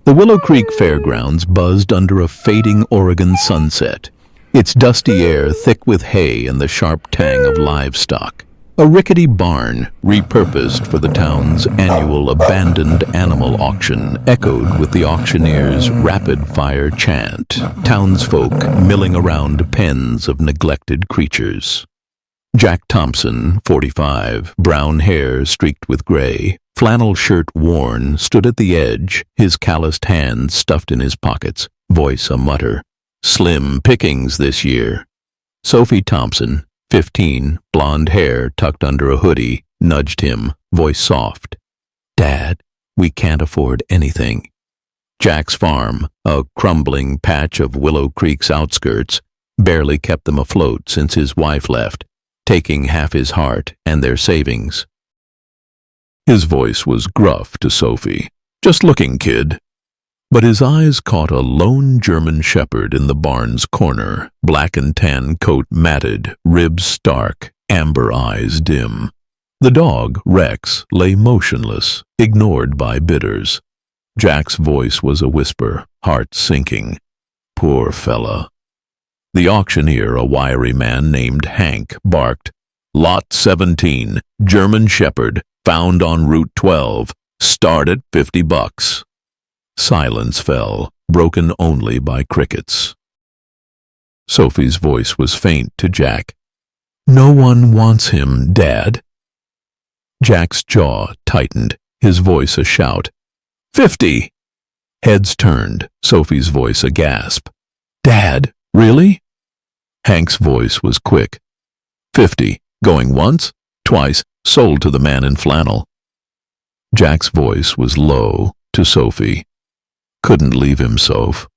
The Willow Creek Fairgrounds buzzed under a fading Oregon sunset, its dusty air thick with hay and the sharp tang of livestock. A rickety barn, repurposed for the town's annual abandoned animal auction, echoed with the auctioneer's rapid-fire chant, townsfolk milling around pens of neglected creatures. Jack Thompson, 45, brown hair streaked with gray, flannel shirt worn, stood at the edge, his calloused hands stuffed in his pockets, voice a mutter. Slim pickings this year. Sophie Thompson, 15, blonde hair tucked under a hoodie, nudged him, voice soft. Dad, we can't afford anything. Jack's farm, a crumbling patch of Willow Creek's outskirts, barely kept them afloat since his wife left, taking half his heart and their savings. His voice was gruff to Sophie. Just looking, kid. But his eyes caught a lone German shepherd in the barn's corner, black and tan coat matted, ribs stark, amber eyes dim. The dog, Rex, lay motionless, ignored by bidders. Jack's voice was a whisper, heart sinking. Poor fella. The auctioneer, a wiry man named Hank, barked, Lot 17, German Shepherd, found on Route 12, start at $50. Silence fell, broken only by crickets. Sophie's voice was faint to Jack. No one wants him, Dad. Jack's jaw tightened, his voice a shout. 50! Heads turned, Sophie's voice a gasp. Dad, really? Hank's voice was quick. 50, going once, twice, sold to the man in flannel. Jack's voice was low to Sophie. Couldn't leave him, Soph.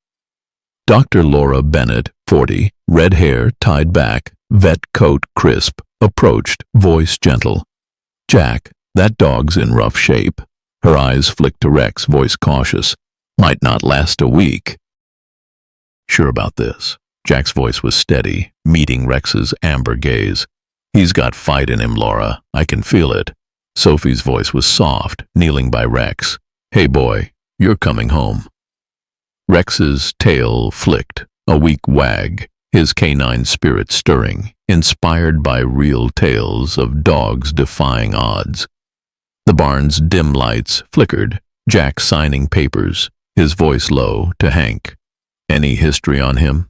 Dr. Laura Bennett, 40, red hair tied back, vet coat crisp, approached, voice gentle. Jack, that dog's in rough shape. Her eyes flicked to Rex, voice cautious. Might not last a week. Sure about this? Jack's voice was steady, meeting Rex's amber gaze. He's got fight in him, Laura. I can feel it. Sophie's voice was soft, kneeling by Rex. Hey, boy, you're coming home. Rex's tail flicked, a weak wag, his canine spirit stirring, inspired by real tales of dogs defying odds. The barn's dim lights flickered, Jack signing papers, his voice low to Hank. Any history on him?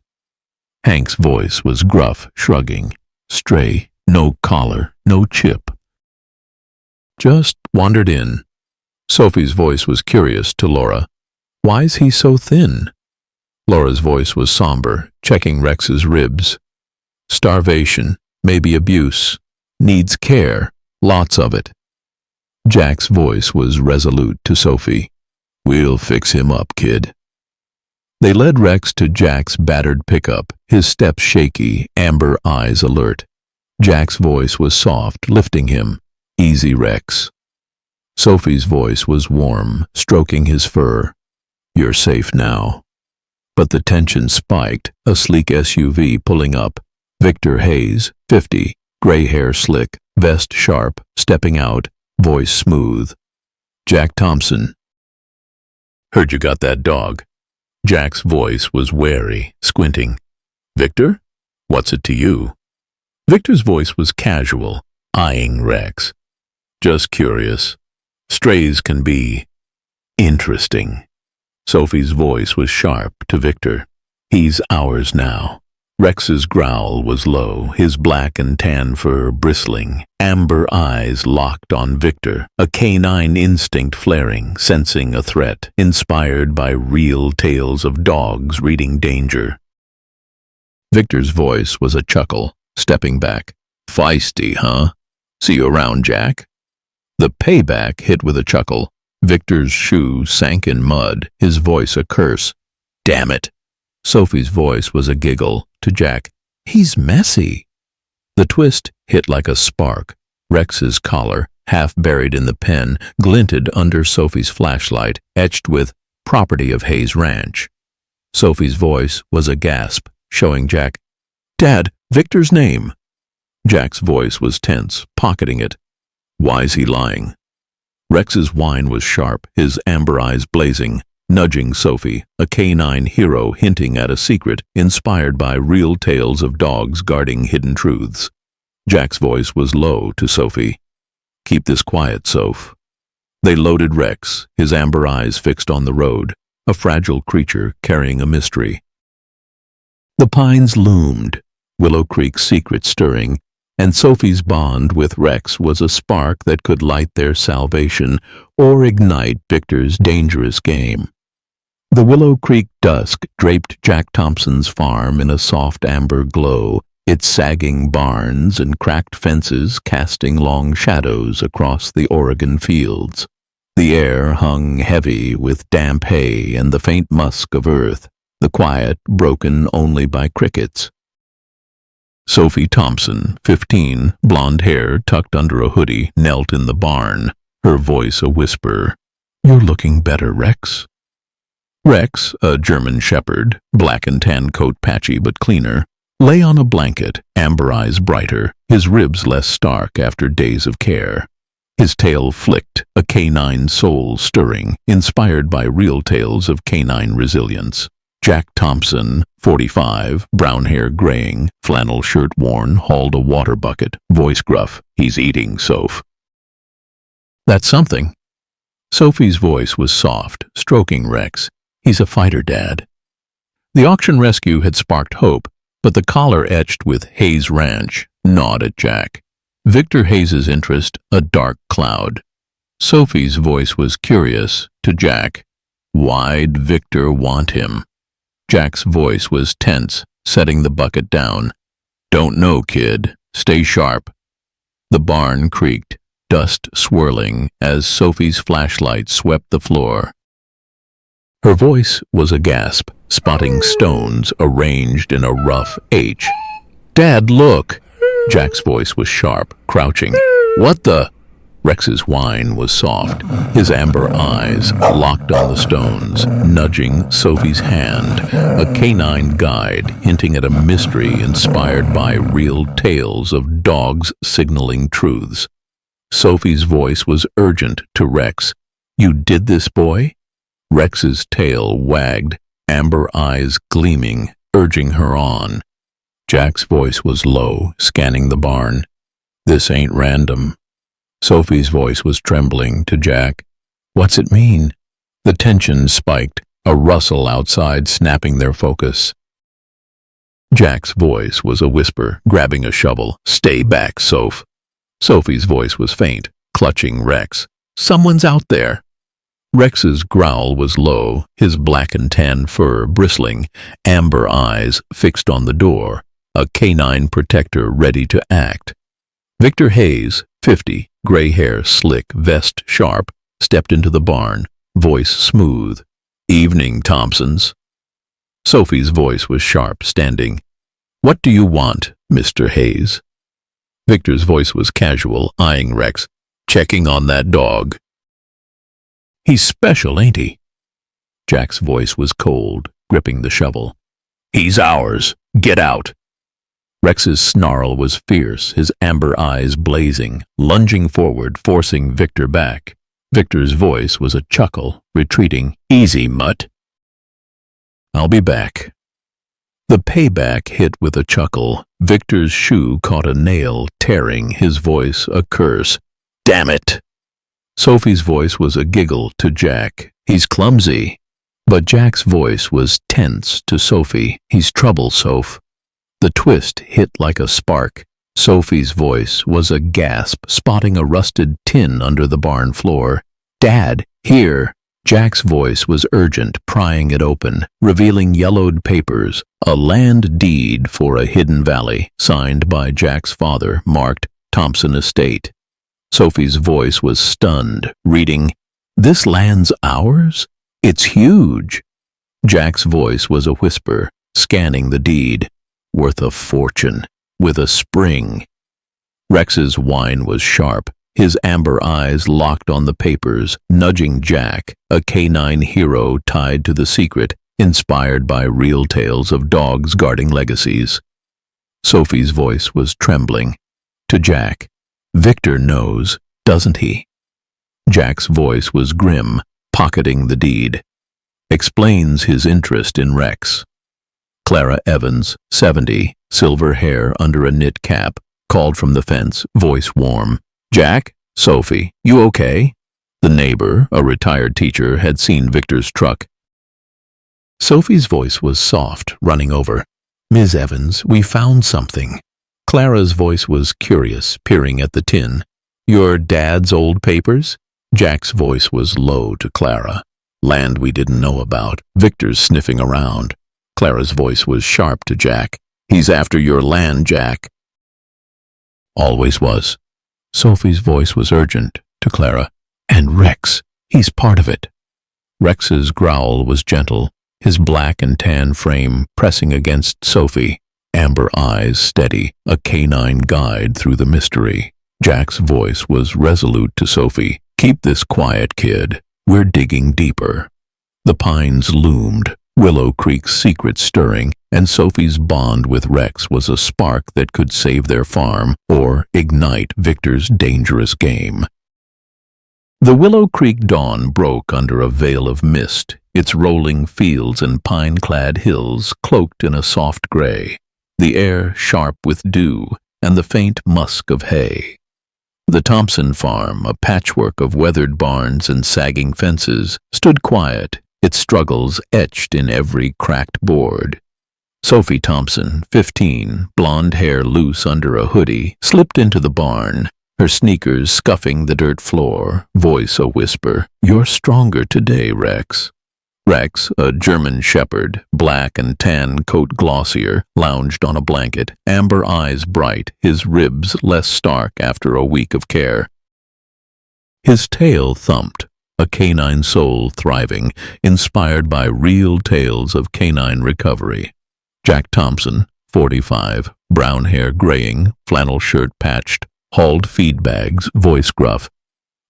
Hank's voice was gruff, shrugging. Stray, no collar, no chip. Just wandered in. Sophie's voice was curious to Laura. Why's he so thin? Laura's voice was somber, checking Rex's ribs. Starvation, maybe abuse. Needs care, lots of it. Jack's voice was resolute to Sophie. We'll fix him up, kid. They led Rex to Jack's battered pickup, his steps shaky, amber eyes alert. Jack's voice was soft, lifting him. Easy, Rex. Sophie's voice was warm, stroking his fur. You're safe now. But the tension spiked, a sleek SUV pulling up. Victor Hayes, 50, gray hair slick, vest sharp, stepping out, voice smooth. Jack Thompson. Heard you got that dog. Jack's voice was wary, squinting. Victor? What's it to you? Victor's voice was casual, eyeing Rex. Just curious. Strays can be interesting. Sophie's voice was sharp to Victor. He's ours now. Rex's growl was low, his black and tan fur bristling, amber eyes locked on Victor, a canine instinct flaring, sensing a threat, inspired by real tales of dogs reading danger. Victor's voice was a chuckle, stepping back. Feisty, huh? See you around, Jack. The payback hit with a chuckle. Victor's shoe sank in mud, his voice a curse. Damn it. Sophie's voice was a giggle to Jack. He's messy. The twist hit like a spark. Rex's collar, half buried in the pen, glinted under Sophie's flashlight, etched with property of Hayes Ranch. Sophie's voice was a gasp, showing Jack, Dad, Victor's name. Jack's voice was tense, pocketing it. Why's he lying? Rex's whine was sharp, his amber eyes blazing. nudging Sophie, a canine hero hinting at a secret inspired by real tales of dogs guarding hidden truths. Jack's voice was low to Sophie. "Keep this quiet, Soph." They loaded Rex, his amber eyes fixed on the road, a fragile creature carrying a mystery. The pines loomed, Willow Creek's secret stirring, and Sophie's bond with Rex was a spark that could light their salvation or ignite Victor's dangerous game. The Willow Creek dusk draped Jack Thompson's farm in a soft amber glow, its sagging barns and cracked fences casting long shadows across the Oregon fields. The air hung heavy with damp hay and the faint musk of earth, the quiet broken only by crickets. Sophie Thompson, 15, blonde hair tucked under a hoodie, knelt in the barn, her voice a whisper. "You're looking better, Rex." Rex, a German shepherd, black and tan coat patchy but cleaner, lay on a blanket, amber eyes brighter, his ribs less stark after days of care. His tail flicked, a canine soul stirring, inspired by real tales of canine resilience. Jack Thompson, 45, brown hair graying, flannel shirt worn, hauled a water bucket, voice gruff. "He's eating, Soph." "That's something." Sophie's voice was soft, stroking Rex. "He's a fighter, Dad." The auction rescue had sparked hope, but the collar etched with Hayes Ranch gnawed at Jack. Victor Hayes's interest, a dark cloud. Sophie's voice was curious to Jack. Why'd Victor want him? Jack's voice was tense, setting the bucket down. "Don't know, kid. Stay sharp." The barn creaked, dust swirling as Sophie's flashlight swept the floor. Her voice was a gasp, spotting stones arranged in a rough H. "Dad, look!" Jack's voice was sharp, crouching. "What the?" Rex's whine was soft, his amber eyes locked on the stones, nudging Sophie's hand, a canine guide hinting at a mystery inspired by real tales of dogs signaling truths. Sophie's voice was urgent to Rex. "You did this, boy?" Rex's tail wagged, amber eyes gleaming, urging her on. Jack's voice was low, scanning the barn. "This ain't random." Sophie's voice was trembling to Jack. "What's it mean?" The tension spiked, a rustle outside snapping their focus. Jack's voice was a whisper, grabbing a shovel. "Stay back, Soph." Sophie's voice was faint, clutching Rex. "Someone's out there." Rex's growl was low, his black and tan fur bristling, amber eyes fixed on the door, a canine protector ready to act. Victor Hayes, 50, gray hair slick, vest sharp, stepped into the barn, voice smooth. "Evening, Thompsons." Sophie's voice was sharp, standing. "What do you want, Mr. Hayes?" Victor's voice was casual, eyeing Rex. "Checking on that dog." "He's special, ain't he?" Jack's voice was cold, gripping the shovel. "He's ours. Get out." Rex's snarl was fierce, his amber eyes blazing, lunging forward, forcing Victor back. Victor's voice was a chuckle, retreating. "Easy, mutt." "I'll be back." The payback hit with a chuckle. Victor's shoe caught a nail, tearing, his voice a curse. "Damn it!" Sophie's voice was a giggle to Jack. "He's clumsy." But Jack's voice was tense to Sophie. "He's trouble, Soph." The twist hit like a spark. Sophie's voice was a gasp, spotting a rusted tin under the barn floor. "Dad, here!" Jack's voice was urgent, prying it open, revealing yellowed papers, a land deed for a hidden valley, signed by Jack's father, marked Thompson Estate. Sophie's voice was stunned, reading, "This land's ours? It's huge." Jack's voice was a whisper, scanning the deed. "Worth a fortune, with a spring." Rex's whine was sharp, his amber eyes locked on the papers, nudging Jack, a canine hero tied to the secret, inspired by real tales of dogs guarding legacies. Sophie's voice was trembling. To Jack, "Victor knows, doesn't he?" Jack's voice was grim, pocketing the deed. explains his interest in Rex. Clara Evans, 70, silver hair under a knit cap, called from the fence, voice warm. "Jack? Sophie, you okay?" The neighbor, a retired teacher, had seen Victor's truck. Sophie's voice was soft, running over. "Ms. Evans, we found something." Clara's voice was curious, peering at the tin. "Your dad's old papers?" Jack's voice was low to Clara. "Land we didn't know about. Victor's sniffing around." Clara's voice was sharp to Jack. "He's after your land, Jack." Always was. Sophie's voice was urgent to Clara. "And Rex, he's part of it." Rex's growl was gentle, his black and tan frame pressing against Sophie, amber eyes steady, a canine guide through the mystery. Jack's voice was resolute to Sophie. "Keep this quiet, kid. We're digging deeper." The pines loomed, Willow Creek's secret stirring, and Sophie's bond with Rex was a spark that could save their farm or ignite Victor's dangerous game. The Willow Creek dawn broke under a veil of mist, its rolling fields and pine-clad hills cloaked in a soft gray, the air sharp with dew and the faint musk of hay. The Thompson farm, a patchwork of weathered barns and sagging fences, stood quiet, its struggles etched in every cracked board. Sophie Thompson, 15, blonde hair loose under a hoodie, slipped into the barn, her sneakers scuffing the dirt floor, voice a whisper. "You're stronger today, Rex." Rex, a German shepherd, black and tan coat glossier, lounged on a blanket, amber eyes bright, his ribs less stark after a week of care. His tail thumped, a canine soul thriving, inspired by real tales of canine recovery. Jack Thompson, 45, brown hair graying, flannel shirt patched, hauled feed bags, voice gruff.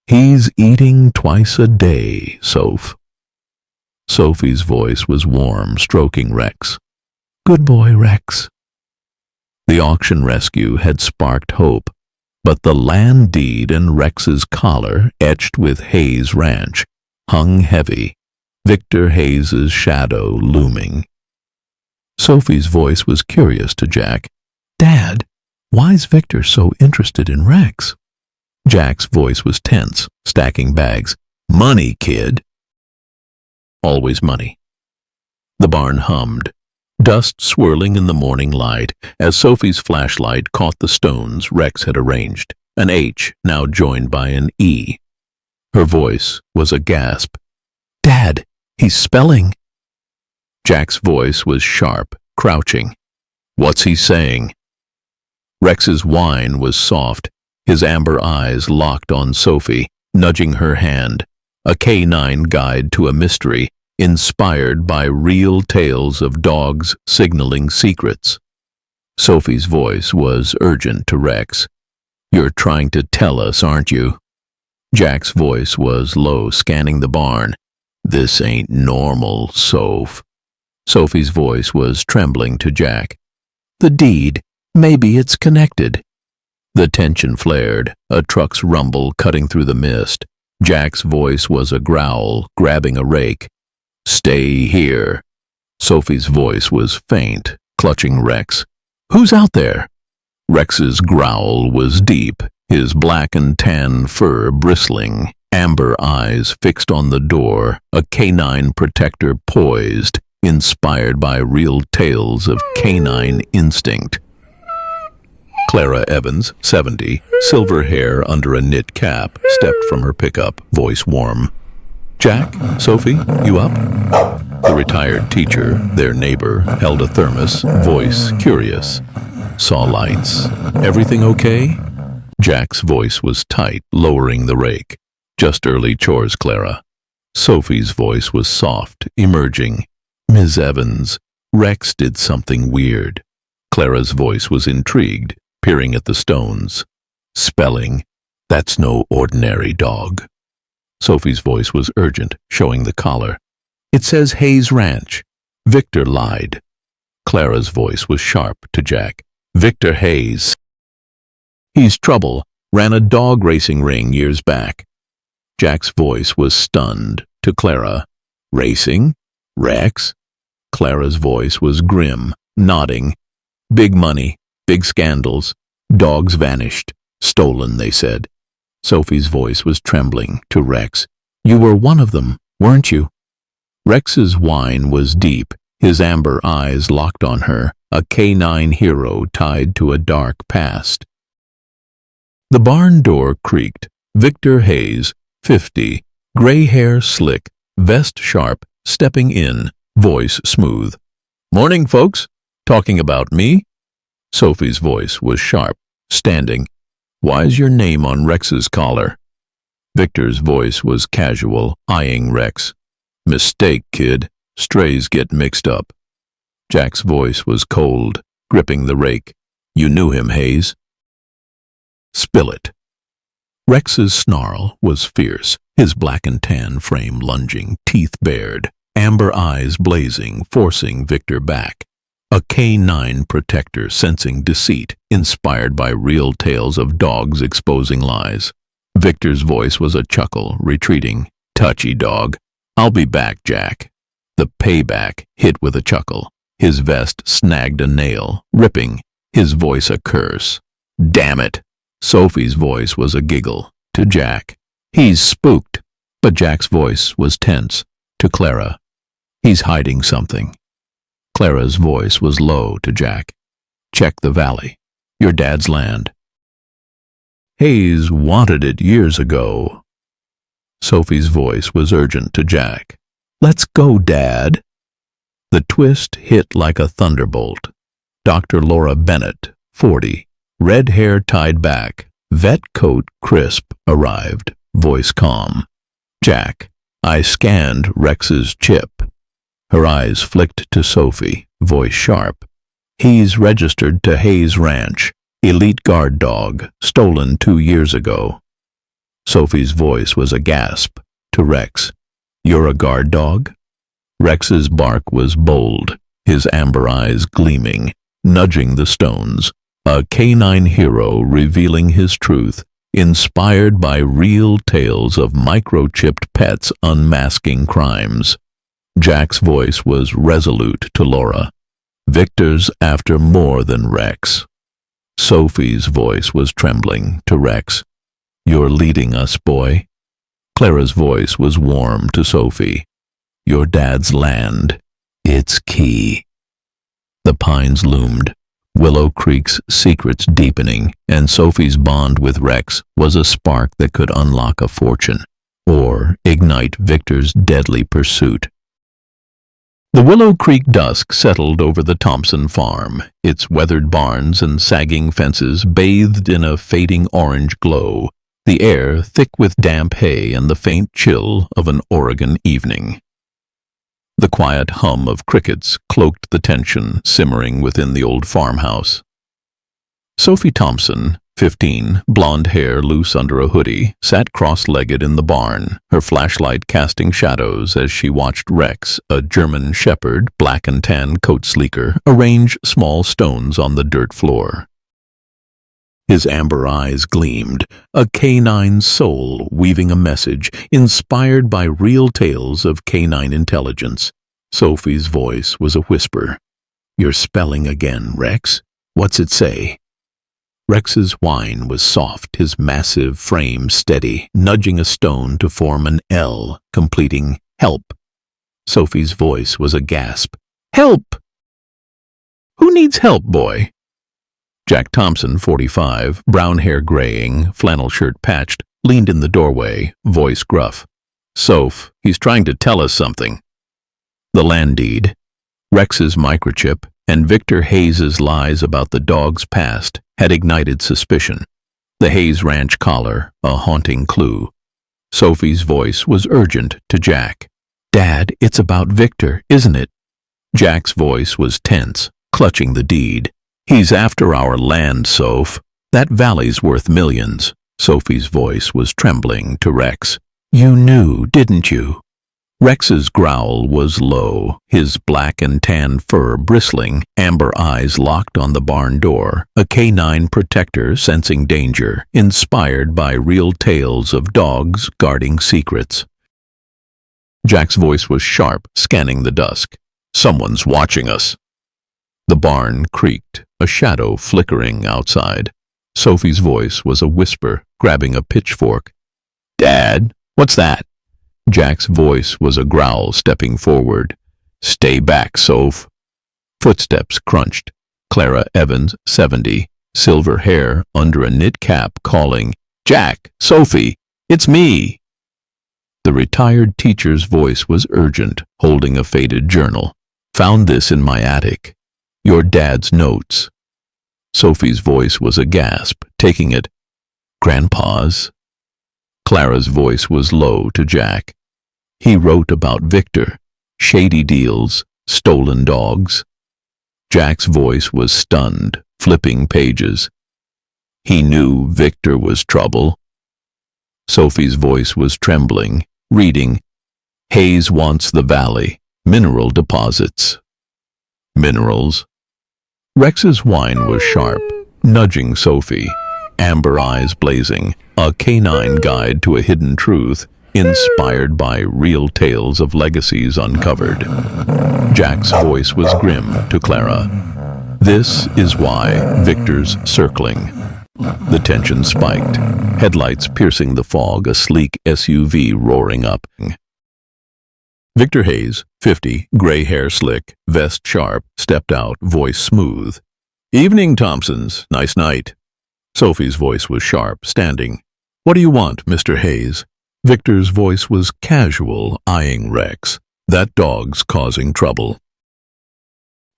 "He's eating twice a day, Soph." Sophie's voice was warm, stroking Rex. "Good boy, Rex." The auction rescue had sparked hope, but the land deed and Rex's collar, etched with Hayes Ranch, hung heavy, Victor Hayes's shadow looming. Sophie's voice was curious to Jack. "Dad, why's Victor so interested in Rex?" Jack's voice was tense, stacking bags. "Money, kid." Always money. The barn hummed, dust swirling in the morning light as Sophie's flashlight caught the stones Rex had arranged, an H now joined by an E. Her voice was a gasp. "Dad, he's spelling." Jack's voice was sharp, crouching. "What's he saying?" Rex's whine was soft, his amber eyes locked on Sophie, nudging her hand, a canine guide to a mystery inspired by real tales of dogs signaling secrets. Sophie's voice was urgent to Rex. "You're trying to tell us, aren't you?" Jack's voice was low, scanning the barn. "This ain't normal, Soph." Sophie's voice was trembling to Jack. "The deed, maybe it's connected." The tension flared, a truck's rumble cutting through the mist. Jack's voice was a growl, grabbing a rake. "Stay here." Sophie's voice was faint, clutching Rex. "Who's out there?" Rex's growl was deep, his black and tan fur bristling, amber eyes fixed on the door, a canine protector poised, inspired by real tales of canine instinct. Clara Evans, 70, silver hair under a knit cap, stepped from her pickup, voice warm. "Jack, Sophie, you up?" The retired teacher, their neighbor, held a thermos, voice curious. "Saw lights. Everything okay?" Jack's voice was tight, lowering the rake. "Just early chores, Clara." Sophie's voice was soft, emerging. "Ms. Evans, Rex did something weird." Clara's voice was intrigued, peering at the stones. "Spelling, that's no ordinary dog." Sophie's voice was urgent, showing the collar. "It says Hayes Ranch." Victor lied. Clara's voice was sharp to Jack. "Victor Hayes. He's trouble, ran a dog racing ring years back." Jack's voice was stunned to Clara. "Racing? Rex? Clara's voice was grim, nodding. Big money, big scandals. Dogs vanished. Stolen, they said. Sophie's voice was trembling to Rex. You were one of them, weren't you? Rex's whine was deep, his amber eyes locked on her, a canine hero tied to a dark past. The barn door creaked. Victor Hayes, 50, gray hair slick, vest sharp, stepping in, voice smooth. Morning, folks. Talking about me? Sophie's voice was sharp, standing. Why's your name on Rex's collar? Victor's voice was casual, eyeing Rex. Mistake, kid. Strays get mixed up. Jack's voice was cold, gripping the rake. You knew him, Hayes. Spill it. Rex's snarl was fierce, his black and tan frame lunging, teeth bared, amber eyes blazing, forcing Victor back. A canine protector sensing deceit, inspired by real tales of dogs exposing lies. Victor's voice was a chuckle, retreating. Touchy dog. I'll be back, Jack. The payback hit with a chuckle. His vest snagged a nail, ripping, his voice a curse. Damn it! Sophie's voice was a giggle. To Jack. He's spooked. But Jack's voice was tense. To Clara. He's hiding something. Clara's voice was low to Jack. Check the valley. Your dad's land. Hayes wanted it years ago. Sophie's voice was urgent to Jack. Let's go, Dad. The twist hit like a thunderbolt. Dr. Laura Bennett, 40, red hair tied back, vet coat crisp, arrived, voice calm. Jack, I scanned Rex's chip. Her eyes flicked to Sophie, voice sharp. He's registered to Hayes Ranch, elite guard dog, stolen 2 years ago. Sophie's voice was a gasp. To Rex, you're a guard dog? Rex's bark was bold, his amber eyes gleaming, nudging the stones. A canine hero revealing his truth, inspired by real tales of microchipped pets unmasking crimes. Jack's voice was resolute to Laura. Victor's after more than Rex. Sophie's voice was trembling to Rex. You're leading us, boy. Clara's voice was warm to Sophie. Your dad's land. It's key. The pines loomed, Willow Creek's secrets deepening, and Sophie's bond with Rex was a spark that could unlock a fortune, or ignite Victor's deadly pursuit. The Willow Creek dusk settled over the Thompson farm, its weathered barns and sagging fences bathed in a fading orange glow, the air thick with damp hay and the faint chill of an Oregon evening. The quiet hum of crickets cloaked the tension simmering within the old farmhouse. Sophie Thompson, 15, blonde hair loose under a hoodie, sat cross-legged in the barn, her flashlight casting shadows as she watched Rex, a German shepherd, black and tan coat sleeker, arrange small stones on the dirt floor. His amber eyes gleamed, a canine soul weaving a message inspired by real tales of canine intelligence. Sophie's voice was a whisper. You're spelling again, Rex. What's it say? Rex's whine was soft, his massive frame steady, nudging a stone to form an L, completing help. Sophie's voice was a gasp. Help! Who needs help, boy? Jack Thompson, 45, brown hair graying, flannel shirt patched, leaned in the doorway, voice gruff. Soph, he's trying to tell us something. The land deed, Rex's microchip, and Victor Hayes's lies about the dog's past had ignited suspicion. The Hayes Ranch collar, a haunting clue. Sophie's voice was urgent to Jack. Dad, it's about Victor, isn't it? Jack's voice was tense, clutching the deed. He's after our land, Soph. That valley's worth millions. Sophie's voice was trembling to Rex. You knew, didn't you? Rex's growl was low, his black and tan fur bristling, amber eyes locked on the barn door, a canine protector sensing danger, inspired by real tales of dogs guarding secrets. Jack's voice was sharp, scanning the dusk. "Someone's watching us." The barn creaked, a shadow flickering outside. Sophie's voice was a whisper, grabbing a pitchfork. "Dad, what's that?" Jack's voice was a growl, stepping forward. "Stay back, Soph." Footsteps crunched. Clara Evans, 70, silver hair under a knit cap, calling, "Jack, Sophie, it's me." The retired teacher's voice was urgent, holding a faded journal. "Found this in my attic. Your dad's notes." Sophie's voice was a gasp, taking it. "Grandpa's?" Clara's voice was low to Jack. "He wrote about Victor, shady deals, stolen dogs." Jack's voice was stunned, flipping pages. "He knew Victor was trouble." Sophie's voice was trembling, reading, "Hayes wants the valley, mineral deposits." Minerals? Rex's whine was sharp, nudging Sophie, amber eyes blazing, a canine guide to a hidden truth, inspired by real tales of legacies uncovered. Jack's voice was grim to Clara. "This is why Victor's circling." The tension spiked, headlights piercing the fog, a sleek SUV roaring up. Victor Hayes, 50, gray hair slick, vest sharp, stepped out, voice smooth. "Evening, Thompsons. Nice night." Sophie's voice was sharp, standing. "What do you want, Mr. Hayes?" Victor's voice was casual, eyeing Rex. "That dog's causing trouble."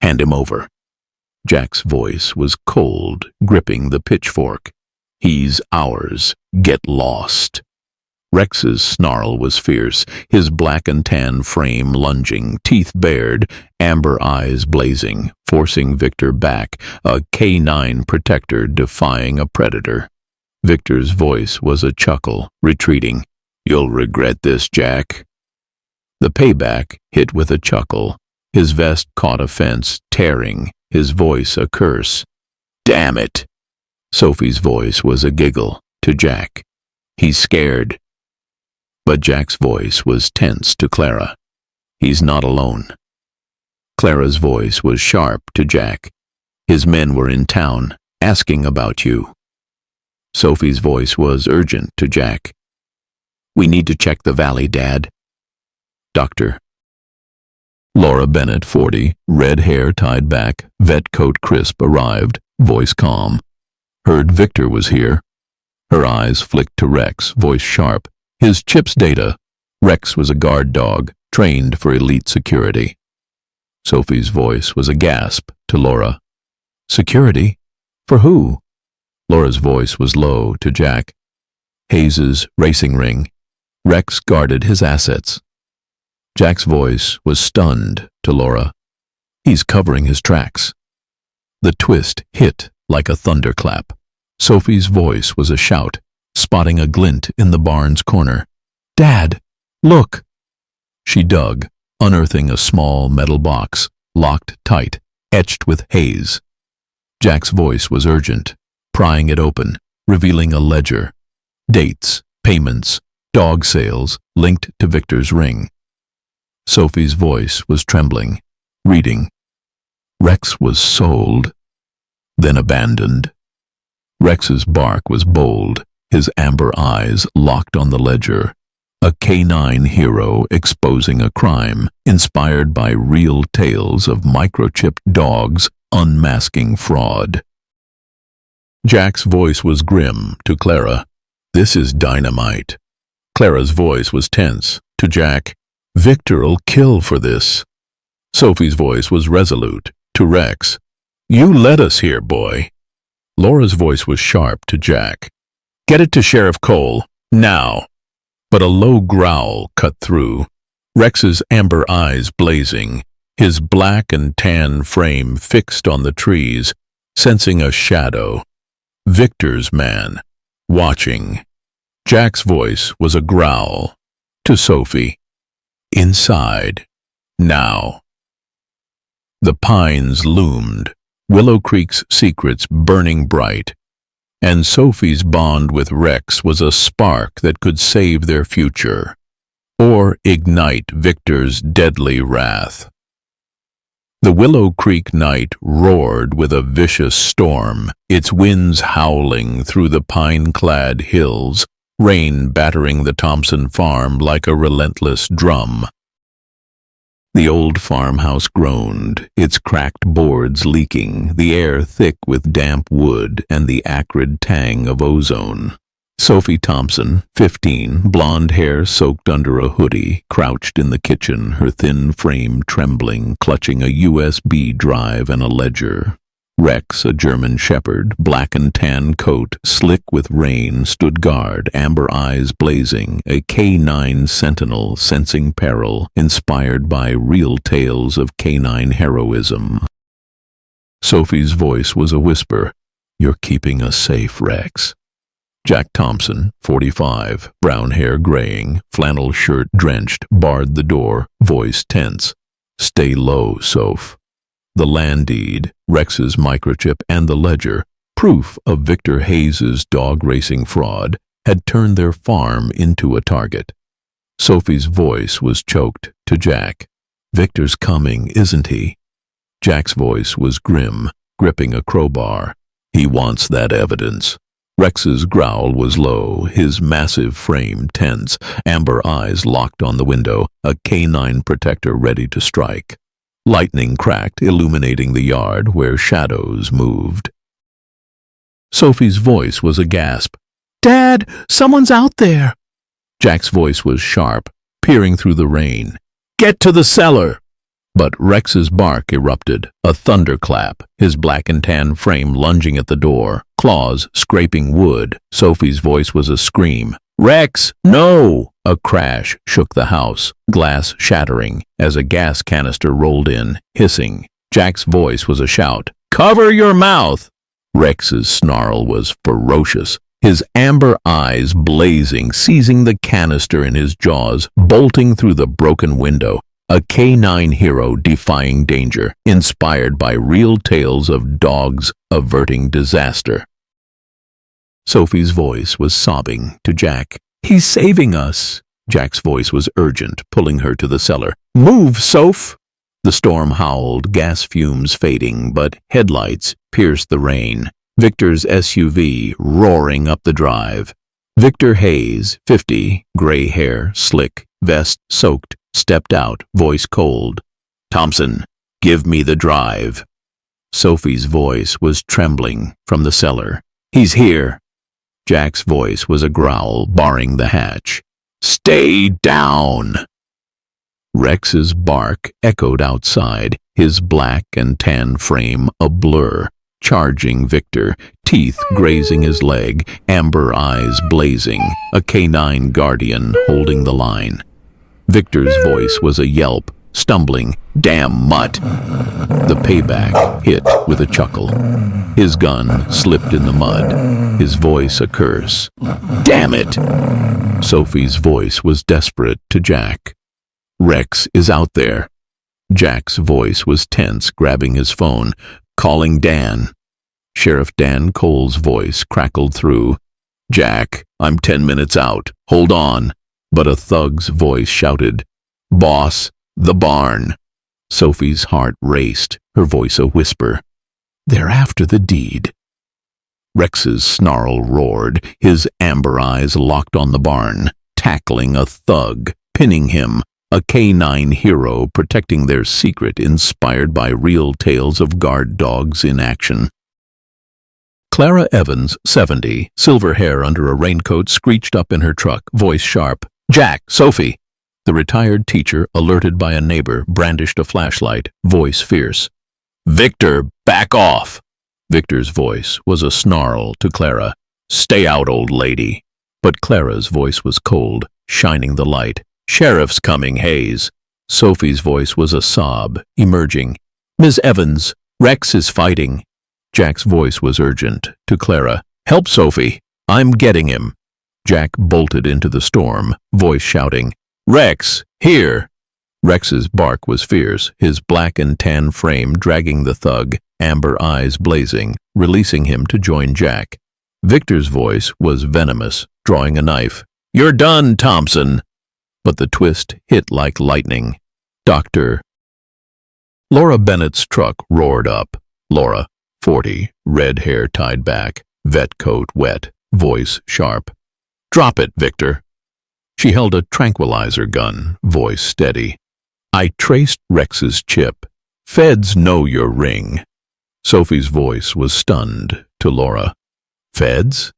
"Hand him over." Jack's voice was cold, gripping the pitchfork. "He's ours. Get lost." Rex's snarl was fierce, his black and tan frame lunging, teeth bared, amber eyes blazing, forcing Victor back, a canine protector defying a predator. Victor's voice was a chuckle, retreating. "You'll regret this, Jack." The payback hit with a chuckle. His vest caught a fence, tearing, his voice a curse. "Damn it!" Sophie's voice was a giggle to Jack. "He's scared." But Jack's voice was tense to Clara. "He's not alone." Clara's voice was sharp to Jack. "His men were in town, asking about you." Sophie's voice was urgent to Jack. "We need to check the valley, Dad." "Doctor." Laura Bennett, 40, red hair tied back, vet coat crisp, arrived, voice calm. "Heard Victor was here." Her eyes flicked to Rex, voice sharp. "His CHIPS data." Rex was a guard dog, trained for elite security. Sophie's voice was a gasp to Laura. "Security? For who?" Laura's voice was low to Jack. "Hayes's racing ring." Rex guarded his assets. Jack's voice was stunned to Laura. "He's covering his tracks." The twist hit like a thunderclap. Sophie's voice was a shout, spotting a glint in the barn's corner. "Dad, look!" She dug, unearthing a small metal box, locked tight, etched with Hayes. Jack's voice was urgent, prying it open, revealing a ledger. Dates, payments, dog sales linked to Victor's ring. Sophie's voice was trembling, reading. Rex was sold, then abandoned. Rex's bark was bold, his amber eyes locked on the ledger. A canine hero exposing a crime, inspired by real tales of microchipped dogs unmasking fraud. Jack's voice was grim to Clara. "This is dynamite." Clara's voice was tense to Jack. "Victor'll kill for this." Sophie's voice was resolute to Rex. "You led us here, boy." Laura's voice was sharp to Jack. "Get it to Sheriff Cole, now." But a low growl cut through, Rex's amber eyes blazing, his black and tan frame fixed on the trees, sensing a shadow. Victor's man, watching. Jack's voice was a growl to Sophie. "Inside, now." The pines loomed, Willow Creek's secrets burning bright, and Sophie's bond with Rex was a spark that could save their future, or ignite Victor's deadly wrath. The Willow Creek night roared with a vicious storm, its winds howling through the pine-clad hills, rain battering the Thompson farm like a relentless drum. The old farmhouse groaned, its cracked boards leaking, the air thick with damp wood and the acrid tang of ozone. Sophie Thompson, 15, blonde hair soaked under a hoodie, crouched in the kitchen, her thin frame trembling, clutching a USB drive and a ledger. Rex, a German shepherd, black and tan coat, slick with rain, stood guard, amber eyes blazing, a canine sentinel sensing peril, inspired by real tales of canine heroism. Sophie's voice was a whisper. "You're keeping us safe, Rex." Jack Thompson, 45, brown hair graying, flannel shirt drenched, barred the door, voice tense. "Stay low, Soph." The land deed, Rex's microchip, and the ledger, proof of Victor Hayes's dog racing fraud, had turned their farm into a target. Sophie's voice was choked to Jack. "Victor's coming, isn't he?" Jack's voice was grim, gripping a crowbar. "He wants that evidence." Rex's growl was low, his massive frame tense, amber eyes locked on the window, a canine protector ready to strike. Lightning cracked, illuminating the yard where shadows moved. Sophie's voice was a gasp. "Dad, someone's out there!" Jack's voice was sharp, peering through the rain. "Get to the cellar!" But Rex's bark erupted, a thunderclap, his black and tan frame lunging at the door, claws scraping wood. Sophie's voice was a scream. "Rex, no!" A crash shook the house, glass shattering, as a gas canister rolled in, hissing. Jack's voice was a shout. "Cover your mouth!" Rex's snarl was ferocious, his amber eyes blazing, seizing the canister in his jaws, bolting through the broken window. A canine hero defying danger, inspired by real tales of dogs averting disaster. Sophie's voice was sobbing to Jack. "He's saving us." Jack's voice was urgent, pulling her to the cellar. "Move, Soph!" The storm howled, gas fumes fading, but headlights pierced the rain. Victor's SUV roaring up the drive. Victor Hayes, 50, gray hair, slick, vest soaked, stepped out, voice cold. "Thompson, give me the drive." Sophie's voice was trembling from the cellar. "He's here." Jack's voice was a growl, barring the hatch. "Stay down!" Rex's bark echoed outside, his black and tan frame a blur, charging Victor, teeth grazing his leg, amber eyes blazing, a canine guardian holding the line. Victor's voice was a yelp, stumbling. "Damn mutt!" The payback hit with a chuckle. His gun slipped in the mud, his voice a curse. "Damn it!" Sophie's voice was desperate to Jack. "Rex is out there." Jack's voice was tense, grabbing his phone, calling Dan. Sheriff Dan Cole's voice crackled through. "Jack, I'm 10 minutes out. Hold on." But a thug's voice shouted, "Boss, the barn." Sophie's heart raced, her voice a whisper. "They're after the deed." Rex's snarl roared, his amber eyes locked on the barn, tackling a thug, pinning him, a canine hero protecting their secret inspired by real tales of guard dogs in action. Clara Evans, 70, silver hair under a raincoat, screeched up in her truck, voice sharp. "Jack, Sophie!" The retired teacher, alerted by a neighbor, brandished a flashlight, voice fierce. "Victor, back off!" Victor's voice was a snarl to Clara. "Stay out, old lady." But Clara's voice was cold, shining the light. "Sheriff's coming, Hayes." Sophie's voice was a sob, emerging. "Ms. Evans, Rex is fighting." Jack's voice was urgent to Clara. "Help Sophie. I'm getting him." Jack bolted into the storm, voice shouting, "Rex, here!" Rex's bark was fierce, his black and tan frame dragging the thug, amber eyes blazing, releasing him to join Jack. Victor's voice was venomous, drawing a knife. "You're done, Thompson." but the twist hit like lightning. Doctor. Laura Bennett's truck roared up. Laura, 40, red hair tied back, vet coat wet, voice sharp. Drop it, Victor. She held a tranquilizer gun, voice steady. I traced Rex's chip. Feds know your ring. Sophie's voice was stunned to Laura. Feds?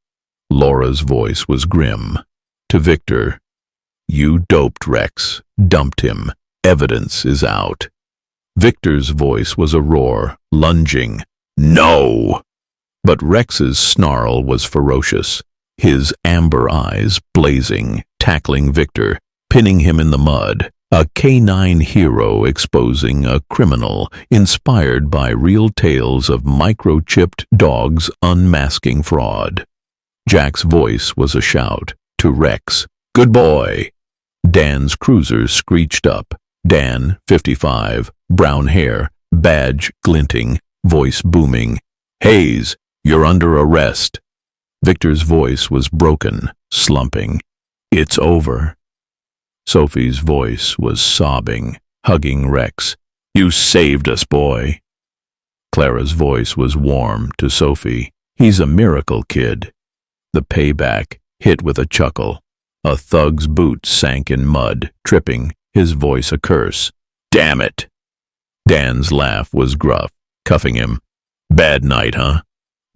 Laura's voice was grim. To Victor, you doped Rex, dumped him. Evidence is out. Victor's voice was a roar, lunging. No! But Rex's snarl was ferocious, his amber eyes blazing, tackling Victor, pinning him in the mud. A canine hero exposing a criminal, inspired by real tales of microchipped dogs unmasking fraud. Jack's voice was a shout to Rex. Good boy! Dan's cruiser screeched up. Dan, 55, brown hair, badge glinting, voice booming. Hayes, you're under arrest. Victor's voice was broken, slumping. It's over. Sophie's voice was sobbing, hugging Rex. You saved us, boy. Clara's voice was warm to Sophie. He's a miracle kid. The payback hit with a chuckle. A thug's boot sank in mud, tripping, his voice a curse. Damn it! Dan's laugh was gruff, cuffing him. Bad night, huh?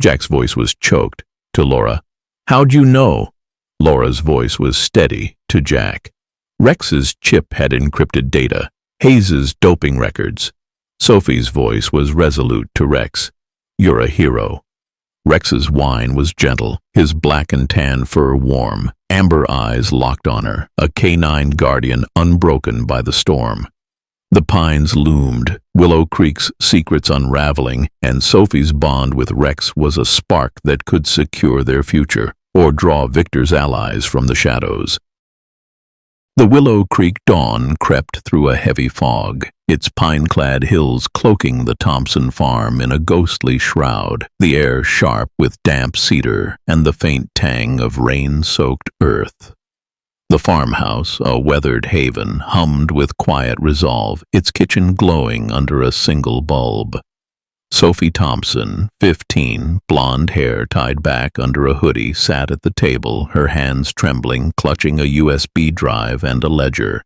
Jack's voice was choked to Laura. How'd you know? Laura's voice was steady to Jack. Rex's chip had encrypted data, Hayes's doping records. Sophie's voice was resolute to Rex. You're a hero. Rex's whine was gentle, his black and tan fur warm, amber eyes locked on her, a canine guardian unbroken by the storm. The pines loomed, Willow Creek's secrets unraveling, and Sophie's bond with Rex was a spark that could secure their future, or draw Victor's allies from the shadows. The Willow Creek dawn crept through a heavy fog, its pine-clad hills cloaking the Thompson farm in a ghostly shroud, the air sharp with damp cedar and the faint tang of rain-soaked earth. The farmhouse, a weathered haven, hummed with quiet resolve, its kitchen glowing under a single bulb. Sophie Thompson, 15, blonde hair tied back under a hoodie, sat at the table, her hands trembling, clutching a USB drive and a ledger.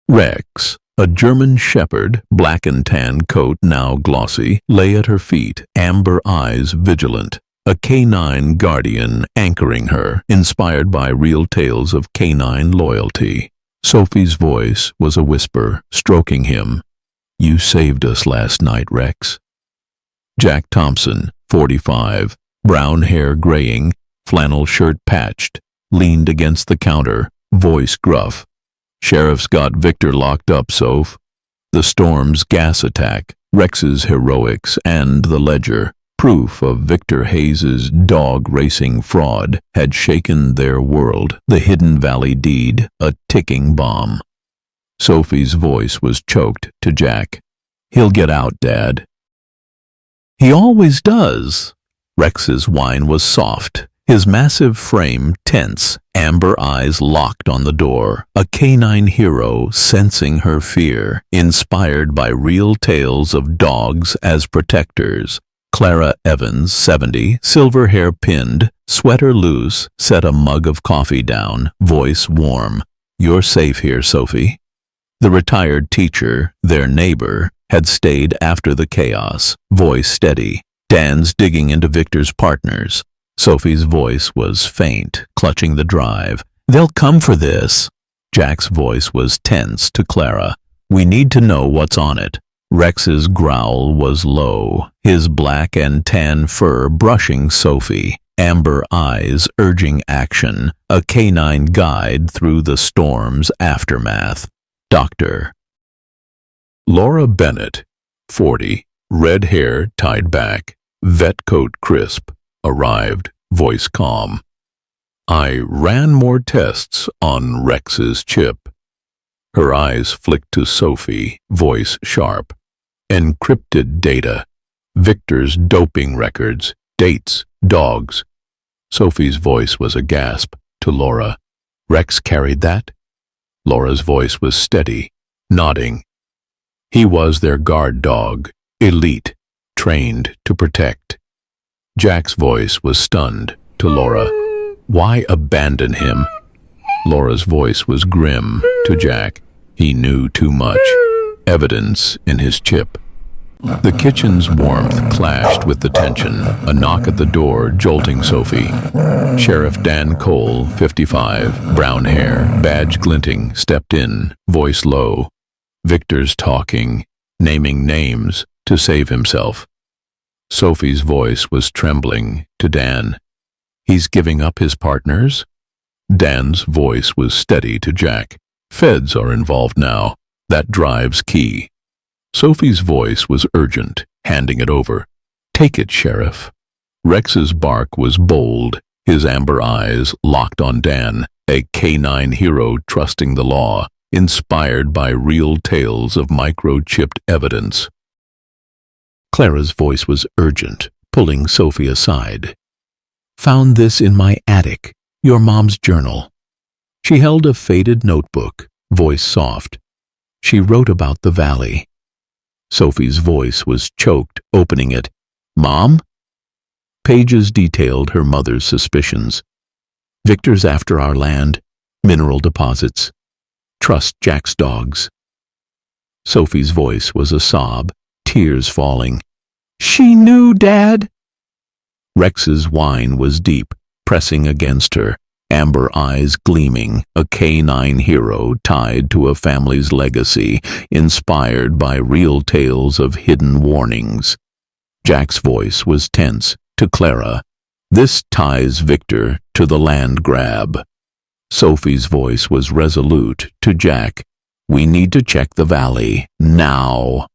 Rex, a German shepherd, black and tan coat now glossy, lay at her feet, amber eyes vigilant, a canine guardian anchoring her, inspired by real tales of canine loyalty. Sophie's voice was a whisper, stroking him. You saved us last night, Rex. Jack Thompson, 45, brown hair graying, flannel shirt patched, leaned against the counter, voice gruff. Sheriff's got Victor locked up, Soph. The storm's gas attack, Rex's heroics, and the ledger, proof of Victor Hayes's dog-racing fraud, had shaken their world, the Hidden Valley deed, a ticking bomb. Sophie's voice was choked to Jack. He'll get out, Dad. He always does. Rex's whine was soft, his massive frame tense, amber eyes locked on the door, a canine hero sensing her fear, inspired by real tales of dogs as protectors. Clara Evans, 70, silver hair pinned, sweater loose, set a mug of coffee down, voice warm. You're safe here, Sophie. The retired teacher, their neighbor, had stayed after the chaos, voice steady. Dan's digging into Victor's partners. Sophie's voice was faint, clutching the drive. They'll come for this. Jack's voice was tense to Clara. We need to know what's on it. Rex's growl was low, his black and tan fur brushing Sophie, amber eyes urging action, a canine guide through the storm's aftermath. Doctor. Laura Bennett, 40, red hair tied back, vet coat crisp, arrived, voice calm. I ran more tests on Rex's chip. Her eyes flicked to Sophie, voice sharp. Encrypted data, Victor's doping records, dates, dogs. Sophie's voice was a gasp to Laura. Rex carried that? Laura's voice was steady, nodding. He was their guard dog, elite, trained to protect. Jack's voice was stunned to Laura. Why abandon him? Laura's voice was grim to Jack. He knew too much. Evidence in his chip. The kitchen's warmth clashed with the tension, a knock at the door jolting Sophie. Sheriff Dan Cole, 55, brown hair, badge glinting, stepped in, voice low. Victor's talking, naming names to save himself. Sophie's voice was trembling to Dan. He's giving up his partners? Dan's voice was steady to Jack. Feds are involved now. That drives key. Sophie's voice was urgent, handing it over. Take it, Sheriff. Rex's bark was bold, his amber eyes locked on Dan, a canine hero trusting the law, inspired by real tales of microchipped evidence. Clara's voice was urgent, pulling Sophie aside. Found this in my attic, your mom's journal. She held a faded notebook, voice soft. She wrote about the valley. Sophie's voice was choked, opening it. Mom? Pages detailed her mother's suspicions. Victor's after our land, mineral deposits. Trust Jack's dogs. Sophie's voice was a sob, tears falling. She knew, Dad. Rex's whine was deep, pressing against her, amber eyes gleaming, a canine hero tied to a family's legacy, inspired by real tales of hidden warnings. Jack's voice was tense to Clara. This ties Victor to the land grab. Sophie's voice was resolute to Jack. We need to check the valley, now.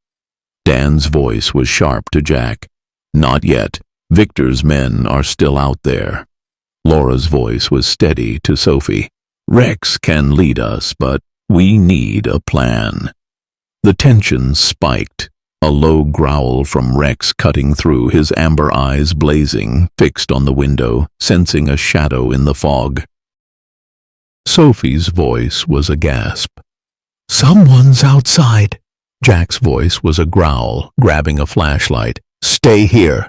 Dan's voice was sharp to Jack. Not yet. Victor's men are still out there. Laura's voice was steady to Sophie. Rex can lead us, but we need a plan. The tension spiked, a low growl from Rex cutting through, his amber eyes blazing, fixed on the window, sensing a shadow in the fog. Sophie's voice was a gasp. Someone's outside. Jack's voice was a growl, grabbing a flashlight. Stay here.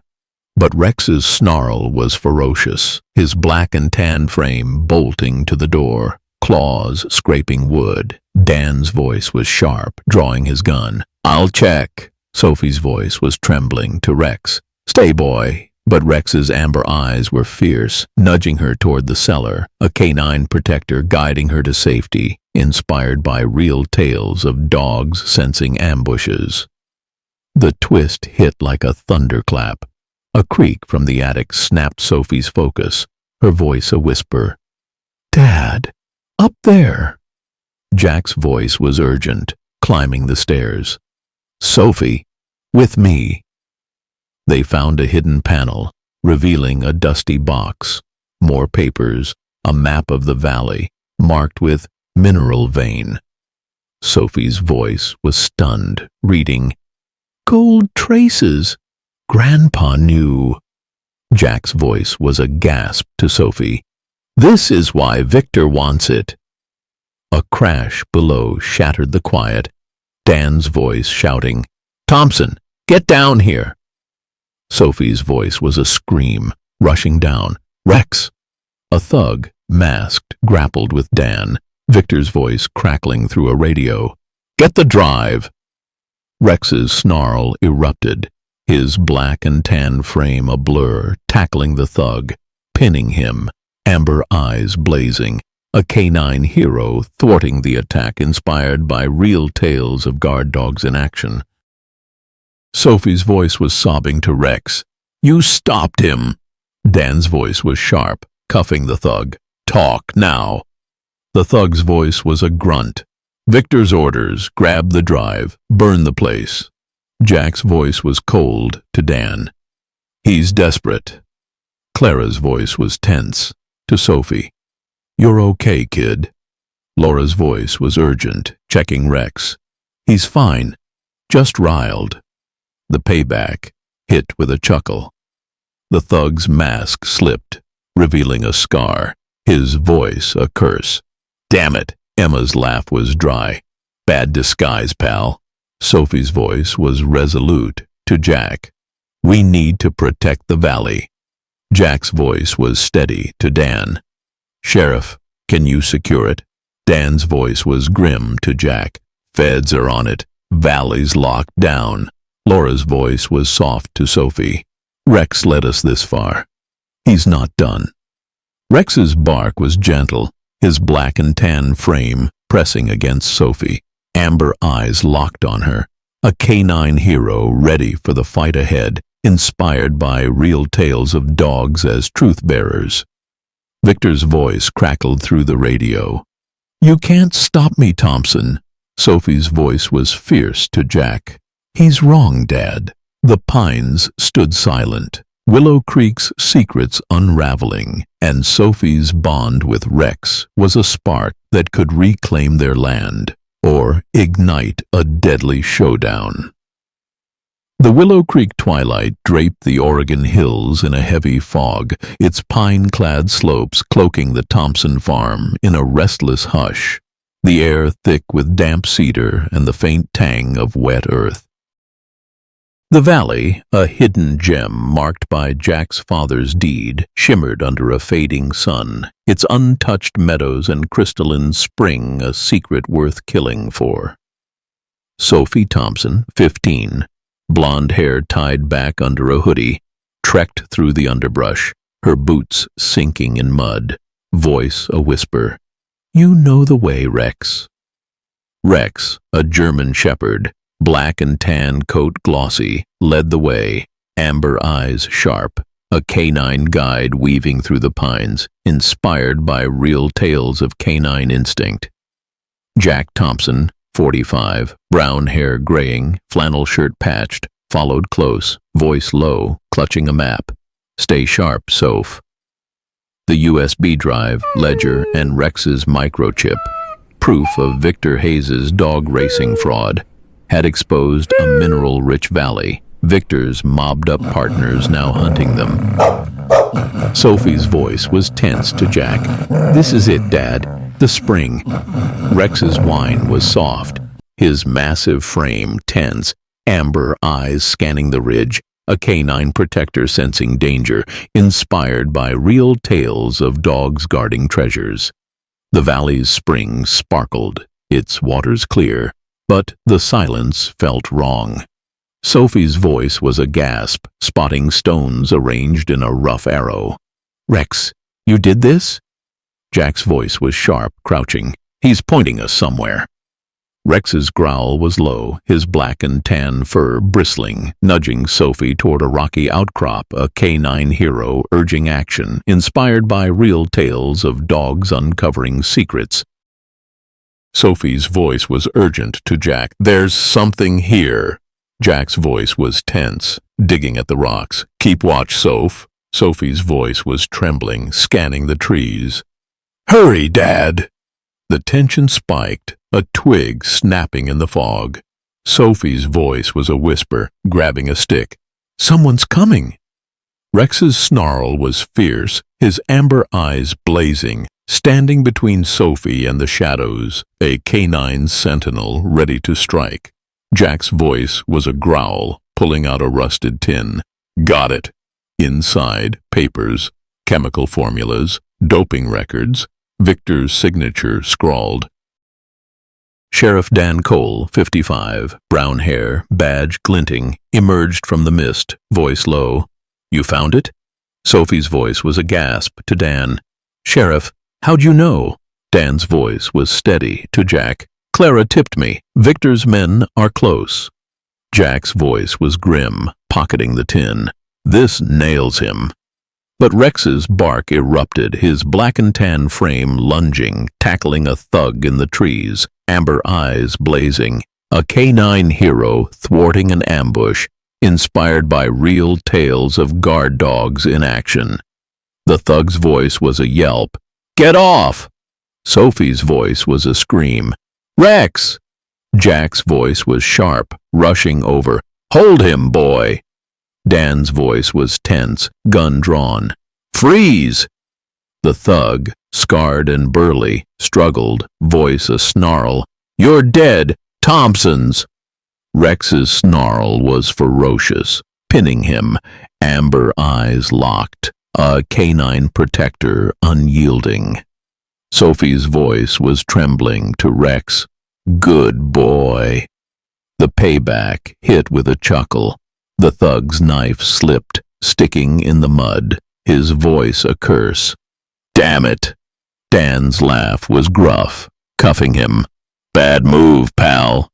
But Rex's snarl was ferocious, his black and tan frame bolting to the door, claws scraping wood. Dan's voice was sharp, drawing his gun. I'll check. Sophie's voice was trembling to Rex. Stay, boy. But Rex's amber eyes were fierce, nudging her toward the cellar, a canine protector guiding her to safety, inspired by real tales of dogs sensing ambushes. The twist hit like a thunderclap. A creak from the attic snapped Sophie's focus, her voice a whisper. Dad, up there. Jack's voice was urgent, climbing the stairs. Sophie, with me. They found a hidden panel, revealing a dusty box, more papers, a map of the valley, marked with mineral vein. Sophie's voice was stunned, reading, Gold traces. Grandpa knew. Jack's voice was a gasp to Sophie. This is why Victor wants it. A crash below shattered the quiet, Dan's voice shouting, Thompson, get down here. Sophie's voice was a scream, rushing down. Rex! A thug, masked, grappled with Dan, Victor's voice crackling through a radio. Get the drive! Rex's snarl erupted, his black and tan frame a blur, tackling the thug, pinning him, amber eyes blazing, a canine hero thwarting the attack inspired by real tales of guard dogs in action. Sophie's voice was sobbing to Rex. You stopped him. Dan's voice was sharp, cuffing the thug. Talk now. The thug's voice was a grunt. Victor's orders, grab the drive, burn the place. Jack's voice was cold to Dan. He's desperate. Clara's voice was tense to Sophie. You're okay, kid. Laura's voice was urgent, checking Rex. He's fine, just riled. The payback hit with a chuckle. The thug's mask slipped, revealing a scar, his voice a curse. Damn it, Emma's laugh was dry. Bad disguise, pal. Sophie's voice was resolute to Jack. We need to protect the valley. Jack's voice was steady to Dan. Sheriff, can you secure it? Dan's voice was grim to Jack. Feds are on it. Valley's locked down. Laura's voice was soft to Sophie. Rex led us this far. He's not done. Rex's bark was gentle, his black and tan frame pressing against Sophie. Amber eyes locked on her. A canine hero ready for the fight ahead, inspired by real tales of dogs as truth-bearers. Victor's voice crackled through the radio. You can't stop me, Thompson. Sophie's voice was fierce to Jack. He's wrong, Dad. The pines stood silent, Willow Creek's secrets unraveling, and Sophie's bond with Rex was a spark that could reclaim their land or ignite a deadly showdown. The Willow Creek twilight draped the Oregon hills in a heavy fog, its pine-clad slopes cloaking the Thompson farm in a restless hush, the air thick with damp cedar and the faint tang of wet earth. The valley, a hidden gem marked by Jack's father's deed, shimmered under a fading sun, its untouched meadows and crystalline spring a secret worth killing for. Sophie Thompson, 15, blonde hair tied back under a hoodie, trekked through the underbrush, her boots sinking in mud, voice a whisper. You know the way, Rex. Rex, a German shepherd, black and tan coat glossy, led the way, amber eyes sharp, a canine guide weaving through the pines, inspired by real tales of canine instinct. Jack Thompson, 45, brown hair graying, flannel shirt patched, followed close, voice low, clutching a map. Stay sharp, Soph. The USB drive, ledger, and Rex's microchip, proof of Victor Hayes's dog racing fraud, had exposed a mineral-rich valley, Victor's mobbed-up partners now hunting them. Sophie's voice was tense to Jack. This is it, Dad. The spring. Rex's whine was soft, his massive frame tense, amber eyes scanning the ridge, a canine protector sensing danger, inspired by real tales of dogs guarding treasures. The valley's spring sparkled, its waters clear, but the silence felt wrong. Sophie's voice was a gasp, spotting stones arranged in a rough arrow. Rex, you did this? Jack's voice was sharp, crouching. He's pointing us somewhere. Rex's growl was low, his black and tan fur bristling, nudging Sophie toward a rocky outcrop, a canine hero urging action, inspired by real tales of dogs uncovering secrets. Sophie's voice was urgent to Jack. There's something here. Jack's voice was tense, digging at the rocks. Keep watch, Soph. Sophie's voice was trembling, scanning the trees. Hurry, Dad! The tension spiked, a twig snapping in the fog. Sophie's voice was a whisper, grabbing a stick. Someone's coming! Rex's snarl was fierce, his amber eyes blazing, standing between Sophie and the shadows, a canine sentinel ready to strike. Jack's voice was a growl, pulling out a rusted tin. Got it. Inside, papers, chemical formulas, doping records, Victor's signature scrawled. Sheriff Dan Cole, 55, brown hair, badge glinting, emerged from the mist, voice low. You found it? Sophie's voice was a gasp to Dan. Sheriff, how'd you know? Dan's voice was steady to Jack. Clara tipped me. Victor's men are close. Jack's voice was grim, pocketing the tin. This nails him. But Rex's bark erupted, his black and tan frame lunging, tackling a thug in the trees, amber eyes blazing, a canine hero thwarting an ambush, inspired by real tales of guard dogs in action. The thug's voice was a yelp. Get off! Sophie's voice was a scream. Rex! Jack's voice was sharp, rushing over. Hold him, boy! Dan's voice was tense, gun drawn. Freeze! The thug, scarred and burly, struggled, voice a snarl. "You're dead, Thompson's!" Rex's snarl was ferocious, pinning him, amber eyes locked, a canine protector unyielding. Sophie's voice was trembling to Rex. "Good boy." The payback hit with a chuckle. The thug's knife slipped, sticking in the mud, his voice a curse. "Damn it!" Dan's laugh was gruff, cuffing him. "Bad move, pal."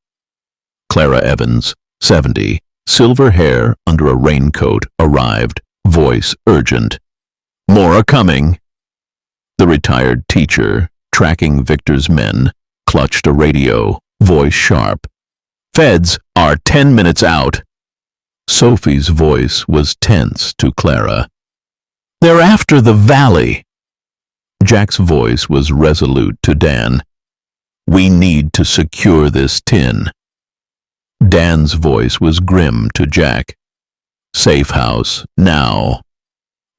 Clara Evans, 70, silver hair under a raincoat, arrived, voice urgent. "More are coming." The retired teacher, tracking Victor's men, clutched a radio, voice sharp. "Feds are 10 minutes out." Sophie's voice was tense to Clara. "They're after the valley." Jack's voice was resolute to Dan. "We need to secure this tin." Dan's voice was grim to Jack. "Safe house, now."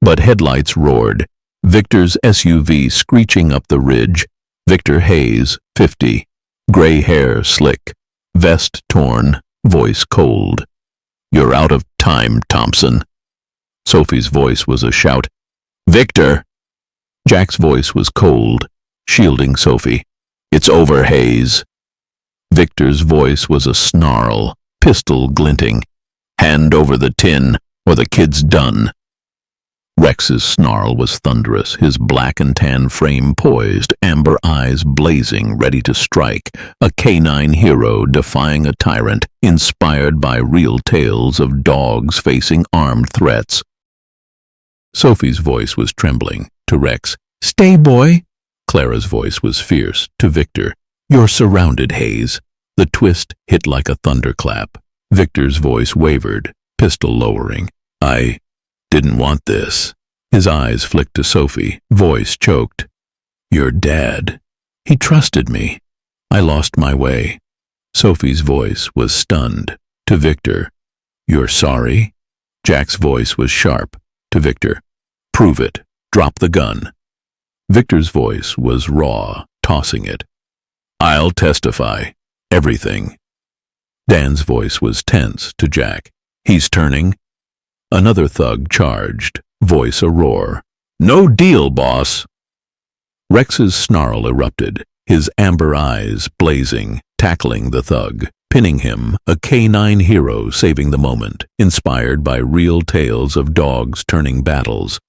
But headlights roared, Victor's SUV screeching up the ridge. Victor Hayes, 50, gray hair slick, vest torn, voice cold. "You're out of time, Thompson." Sophie's voice was a shout. "Victor!" Jack's voice was cold, shielding Sophie. "It's over, Hayes." Victor's voice was a snarl, pistol glinting. "Hand over the tin, or the kid's done." Rex's snarl was thunderous, his black and tan frame poised, amber eyes blazing, ready to strike, a canine hero defying a tyrant, inspired by real tales of dogs facing armed threats. Sophie's voice was trembling to Rex. "Stay, boy." Clara's voice was fierce to Victor. "You're surrounded, Hayes." The twist hit like a thunderclap. Victor's voice wavered, pistol lowering. "I didn't want this." His eyes flicked to Sophie, voice choked. "Your dad. He trusted me. I lost my way." Sophie's voice was stunned to Victor. "You're sorry?" Jack's voice was sharp to Victor. "Prove it. Drop the gun." Victor's voice was raw, tossing it. "I'll testify. Everything." Dan's voice was tense to Jack. "He's turning." Another thug charged, voice a roar. "No deal, boss." Rex's snarl erupted, his amber eyes blazing, tackling the thug, pinning him, a canine hero saving the moment, inspired by real tales of dogs turning battles.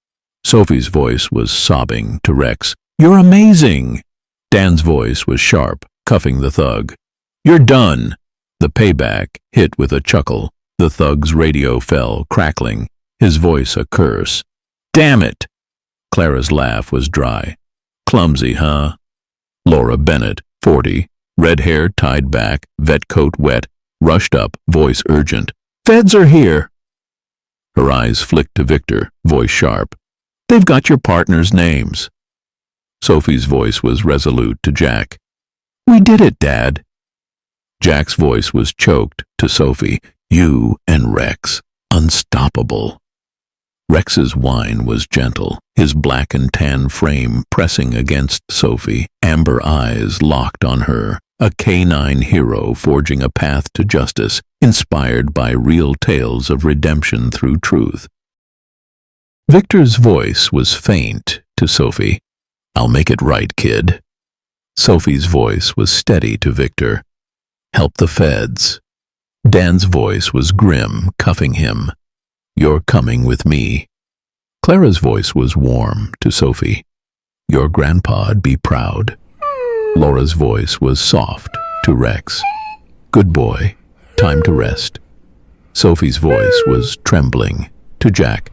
Sophie's voice was sobbing to Rex. "You're amazing." Dan's voice was sharp, cuffing the thug. "You're done." The payback hit with a chuckle. The thug's radio fell, crackling, his voice a curse. "Damn it!" Clara's laugh was dry. "Clumsy, huh?" Laura Bennett, 40, red hair tied back, vet coat wet, rushed up, voice urgent. "Feds are here." Her eyes flicked to Victor, voice sharp. "They've got your partners' names." Sophie's voice was resolute to Jack. "We did it, Dad." Jack's voice was choked to Sophie. "You and Rex, unstoppable." Rex's whine was gentle, his black and tan frame pressing against Sophie, amber eyes locked on her, a canine hero forging a path to justice, inspired by real tales of redemption through truth. Victor's voice was faint to Sophie. "I'll make it right, kid." Sophie's voice was steady to Victor. "Help the feds." Dan's voice was grim, cuffing him. "You're coming with me." Clara's voice was warm to Sophie. "Your grandpa'd be proud." Laura's voice was soft to Rex. "Good boy, time to rest." Sophie's voice was trembling to Jack.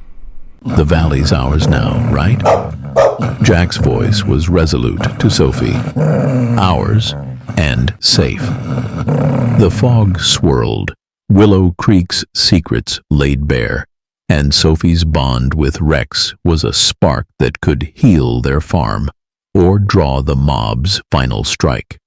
"The valley's ours now, right?" Jack's voice was resolute to Sophie. "Ours and safe." The fog swirled, Willow Creek's secrets laid bare, and Sophie's bond with Rex was a spark that could heal their farm or draw the mob's final strike.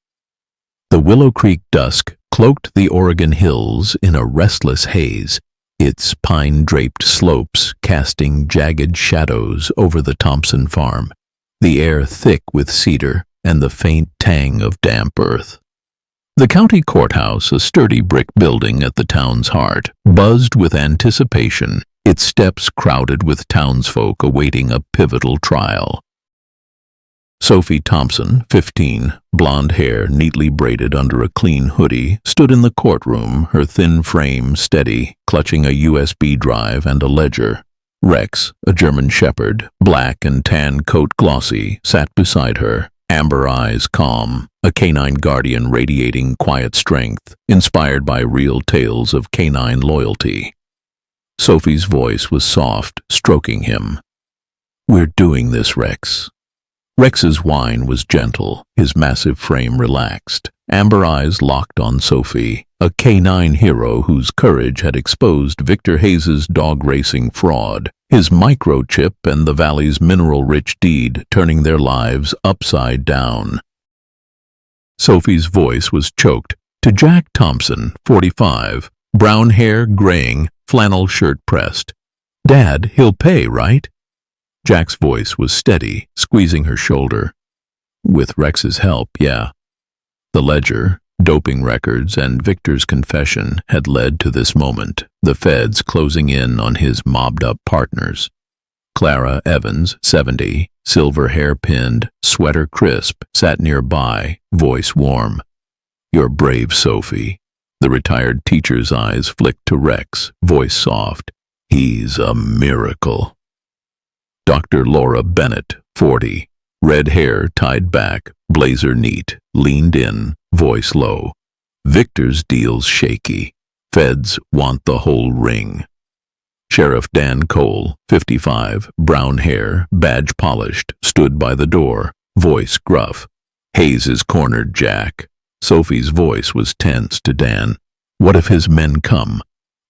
The Willow Creek dusk cloaked the Oregon hills in a restless haze, its pine-draped slopes casting jagged shadows over the Thompson farm. the air thick with cedar and the faint tang of damp earth. The county courthouse, a sturdy brick building at the town's heart, buzzed with anticipation, its steps crowded with townsfolk awaiting a pivotal trial. Sophie Thompson, 15, blonde hair neatly braided under a clean hoodie, stood in the courtroom, her thin frame steady, clutching a USB drive and a ledger. Rex, a German shepherd, black and tan coat glossy, sat beside her, amber eyes calm, a canine guardian radiating quiet strength, inspired by real tales of canine loyalty. Sophie's voice was soft, stroking him. "We're doing this, Rex." Rex's whine was gentle, his massive frame relaxed. Amber eyes locked on Sophie, a canine hero whose courage had exposed Victor Hayes's dog racing fraud, his microchip and the valley's mineral-rich deed turning their lives upside down. Sophie's voice was choked. To Jack Thompson, 45, brown hair graying, flannel shirt pressed. "Dad, he'll pay, right?" Jack's voice was steady, squeezing her shoulder. "With Rex's help, yeah." The ledger, doping records, and Victor's confession had led to this moment, the feds closing in on his mobbed-up partners. Clara Evans, 70, silver hair pinned, sweater crisp, sat nearby, voice warm. "You're brave, Sophie." The retired teacher's eyes flicked to Rex, voice soft. "He's a miracle." Dr. Laura Bennett, 40, red hair tied back, blazer neat, leaned in, voice low. "Victor's deal's shaky. Feds want the whole ring." Sheriff Dan Cole, 55, brown hair, badge polished, stood by the door, voice gruff. "Hayes is cornered, Jack." Sophie's voice was tense to Dan. "What if his men come?"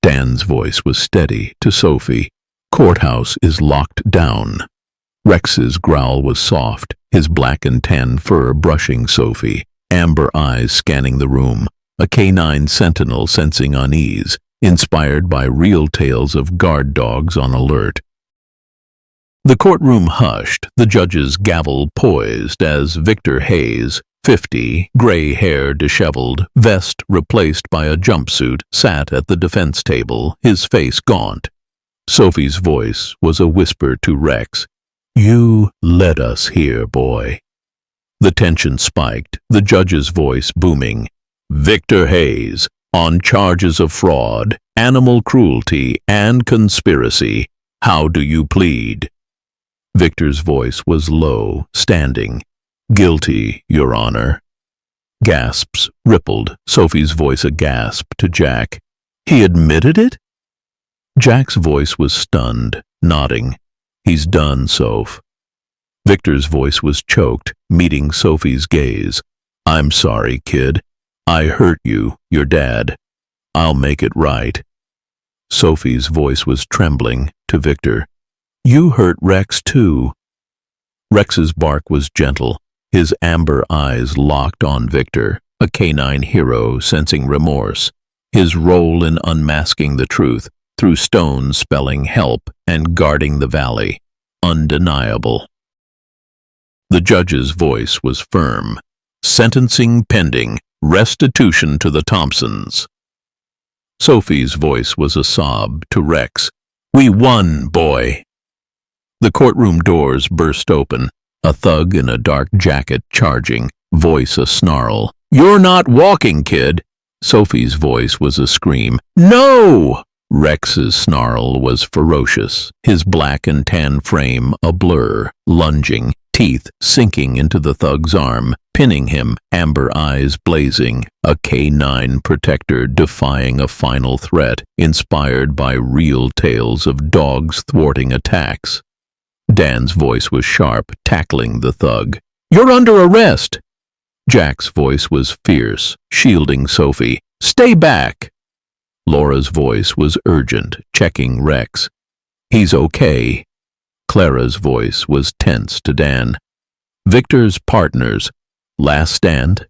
Dan's voice was steady to Sophie. "Courthouse is locked down." Rex's growl was soft, his black and tan fur brushing Sophie, amber eyes scanning the room, a canine sentinel sensing unease, inspired by real tales of guard dogs on alert. The courtroom hushed, the judge's gavel poised as Victor Hayes, 50, gray hair disheveled, vest replaced by a jumpsuit, sat at the defense table, his face gaunt. Sophie's voice was a whisper to Rex. "You led us here, boy." The tension spiked, the judge's voice booming. "Victor Hayes, on charges of fraud, animal cruelty, and conspiracy. How do you plead?" Victor's voice was low, standing. "Guilty, Your Honor." Gasps rippled, Sophie's voice a gasp to Jack. "He admitted it?" Jack's voice was stunned, nodding. "He's done, Soph." Victor's voice was choked, meeting Sophie's gaze. "I'm sorry, kid. I hurt you, your dad. I'll make it right." Sophie's voice was trembling to Victor. "You hurt Rex, too." Rex's bark was gentle, his amber eyes locked on Victor, a canine hero sensing remorse, his role in unmasking the truth through stones spelling help and guarding the valley, undeniable. The judge's voice was firm. "Sentencing pending, restitution to the Thompsons." Sophie's voice was a sob to Rex. "We won, boy." The courtroom doors burst open, a thug in a dark jacket charging, voice a snarl. "You're not walking, kid." Sophie's voice was a scream. "No!" Rex's snarl was ferocious, his black and tan frame a blur, lunging, teeth sinking into the thug's arm, pinning him, amber eyes blazing, a canine protector defying a final threat, inspired by real tales of dogs thwarting attacks. Dan's voice was sharp, tackling the thug. "You're under arrest!" Jack's voice was fierce, shielding Sophie. "Stay back!" Laura's voice was urgent, checking Rex. "He's okay." Clara's voice was tense to Dan. "Victor's partners. Last stand?"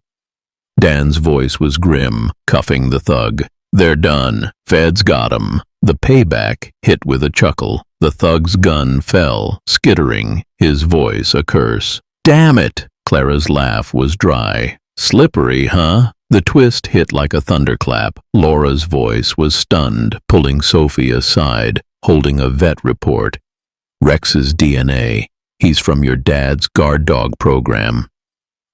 Dan's voice was grim, cuffing the thug. "They're done. Feds got 'em." The payback hit with a chuckle. The thug's gun fell, skittering, his voice a curse. "Damn it!" Clara's laugh was dry. "Slippery, huh?" The twist hit like a thunderclap. Laura's voice was stunned, pulling Sophie aside, holding a vet report. "Rex's DNA. He's from your dad's guard dog program."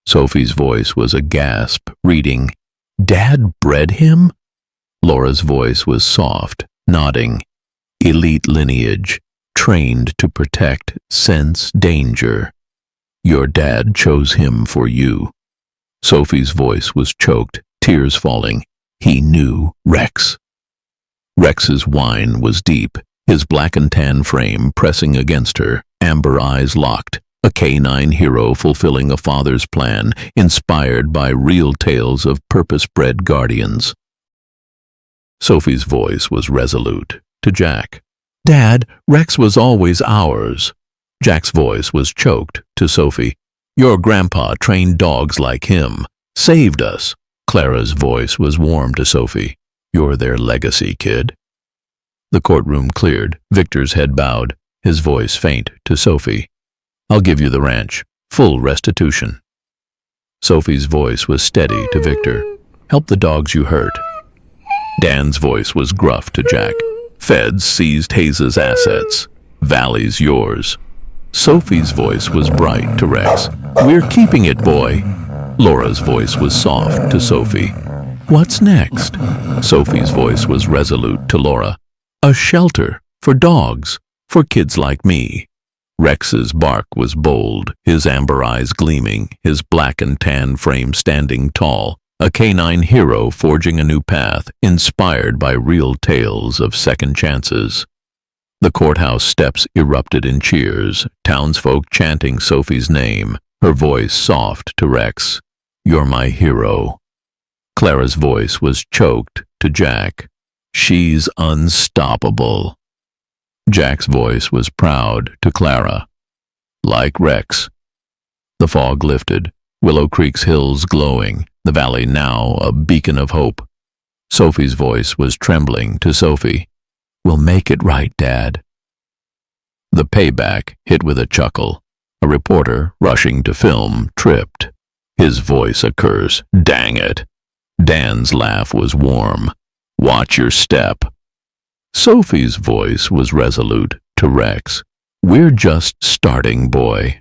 Sophie's voice was a gasp, reading, "Dad bred him?" Laura's voice was soft, nodding. "Elite lineage, trained to protect, sense danger. Your dad chose him for you." Sophie's voice was choked, tears falling. He knew Rex. Rex's whine was deep, his black and tan frame pressing against her, amber eyes locked. A canine hero fulfilling a father's plan, inspired by real tales of purpose-bred guardians. Sophie's voice was resolute, to Jack. "Dad, Rex was always ours." Jack's voice was choked, to Sophie. "Your grandpa trained dogs like him, saved us." Clara's voice was warm to Sophie. "You're their legacy, kid." The courtroom cleared, Victor's head bowed, his voice faint, to Sophie. "I'll give you the ranch, full restitution." Sophie's voice was steady to Victor. "Help the dogs you hurt." Dan's voice was gruff to Jack. "Feds seized Hayes' assets. Valley's yours." Sophie's voice was bright to Rex. "We're keeping it, boy." Laura's voice was soft to Sophie. "What's next?" Sophie's voice was resolute to Laura. "A shelter for dogs, for kids like me." Rex's bark was bold, his amber eyes gleaming, his black and tan frame standing tall. A canine hero forging a new path, inspired by real tales of second chances. The courthouse steps erupted in cheers, townsfolk chanting Sophie's name, her voice soft to Rex. "You're my hero." Clara's voice was choked to Jack. "She's unstoppable." Jack's voice was proud to Clara. "Like Rex." The fog lifted, Willow Creek's hills glowing, the valley now a beacon of hope. Sophie's voice was trembling to Sophie. "We'll make it right, Dad." The payback hit with a chuckle. A reporter, rushing to film, tripped. His voice a curse. "Dang it." Dan's laugh was warm. "Watch your step." Sophie's voice was resolute to Rex. "We're just starting, boy."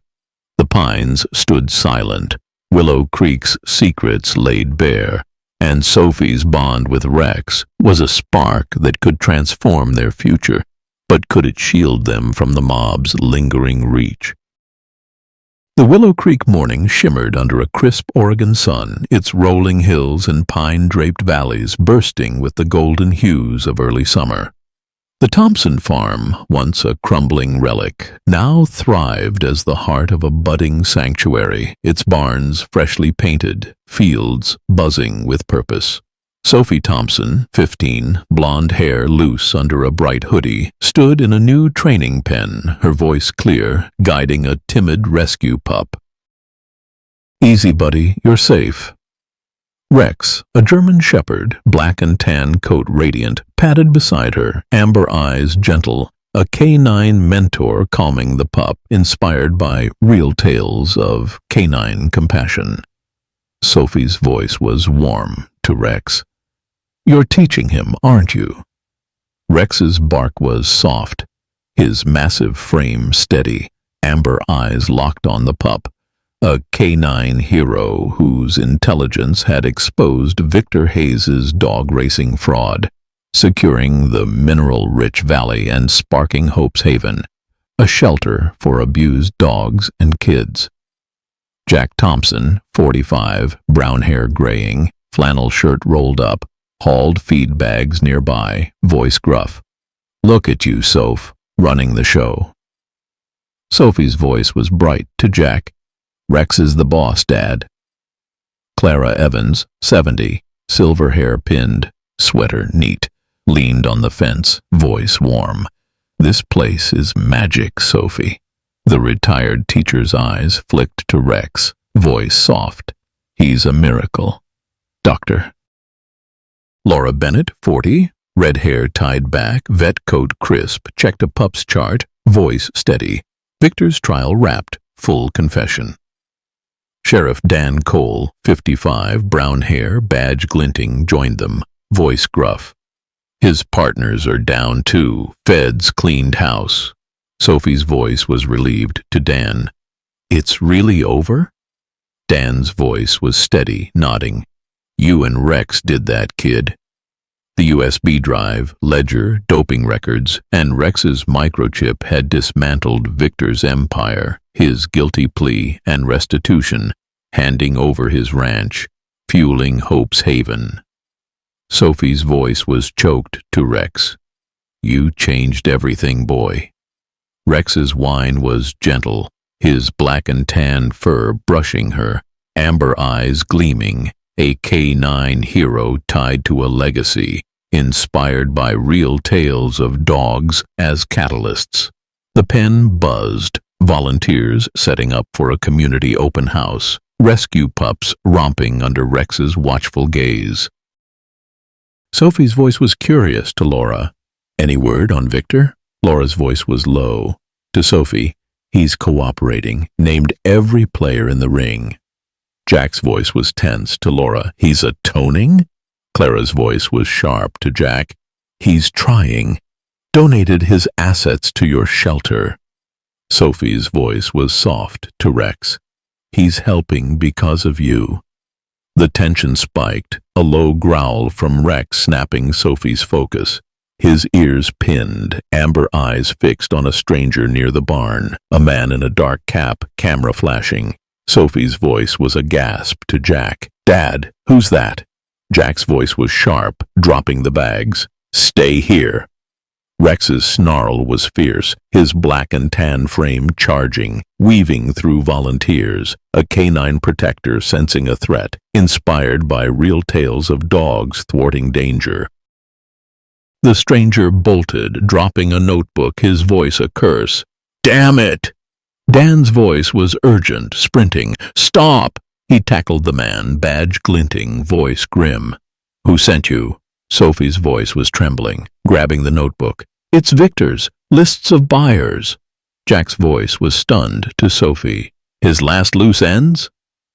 The pines stood silent, Willow Creek's secrets laid bare, and Sophie's bond with Rex was a spark that could transform their future, but could it shield them from the mob's lingering reach? The Willow Creek morning shimmered under a crisp Oregon sun, its rolling hills and pine-draped valleys bursting with the golden hues of early summer. The Thompson farm, once a crumbling relic, now thrived as the heart of a budding sanctuary, its barns freshly painted, fields buzzing with purpose. Sophie Thompson, 15, blonde hair loose under a bright hoodie, stood in a new training pen, her voice clear, guiding a timid rescue pup. "Easy, buddy, you're safe." Rex, a German shepherd, black and tan coat radiant, padded beside her, amber eyes gentle, a canine mentor calming the pup, inspired by real tales of canine compassion. Sophie's voice was warm to Rex. "You're teaching him, aren't you?" Rex's bark was soft, his massive frame steady, amber eyes locked on the pup. A canine hero whose intelligence had exposed Victor Hayes' dog racing fraud, securing the mineral-rich valley and sparking Hope's Haven, a shelter for abused dogs and kids. Jack Thompson, 45, brown hair graying, flannel shirt rolled up, hauled feed bags nearby, voice gruff. "Look at you, Soph, running the show." Sophie's voice was bright to Jack. "Rex is the boss, Dad." Clara Evans, 70, silver hair pinned, sweater neat, leaned on the fence, voice warm. "This place is magic, Sophie." The retired teacher's eyes flicked to Rex, voice soft. "He's a miracle. Doctor." Laura Bennett, 40, Red hair tied back, vet coat crisp, checked a pup's chart, voice steady. Victor's trial wrapped, full confession. Sheriff Dan Cole, 55, brown hair, badge glinting, joined them, voice gruff. His partners are down too. Feds cleaned house. Sophie's voice was relieved to Dan. It's really over? Dan's voice was steady, nodding. You and Rex did that, kid. The USB drive, ledger, doping records, and Rex's microchip had dismantled Victor's empire, his guilty plea and restitution, handing over his ranch, fueling Hope's haven. Sophie's voice was choked to Rex. You changed everything, boy. Rex's whine was gentle, his black and tan fur brushing her, amber eyes gleaming, a K9 hero tied to a legacy, inspired by real tales of dogs as catalysts. The pen buzzed, volunteers setting up for a community open house, rescue pups romping under Rex's watchful gaze. Sophie's voice was curious to Laura. Any word on Victor? Laura's voice was low. To Sophie, he's cooperating, named every player in the ring. Jack's voice was tense to Laura. He's atoning? Clara's voice was sharp to Jack. He's trying. Donated his assets to your shelter. Sophie's voice was soft to Rex. He's helping because of you. The tension spiked, a low growl from Rex snapping Sophie's focus. His ears pinned, amber eyes fixed on a stranger near the barn, a man in a dark cap, camera flashing. Sophie's voice was a gasp to Jack. Dad, who's that? Jack's voice was sharp, dropping the bags. Stay here. Rex's snarl was fierce, his black and tan frame charging, weaving through volunteers, a canine protector sensing a threat, inspired by real tales of dogs thwarting danger. The stranger bolted, dropping a notebook, his voice a curse. Damn it! Dan's voice was urgent, sprinting. Stop! He tackled the man, badge glinting, voice grim. Who sent you? Sophie's voice was trembling, grabbing the notebook. It's Victor's, lists of buyers. Jack's voice was stunned to Sophie. His last loose ends?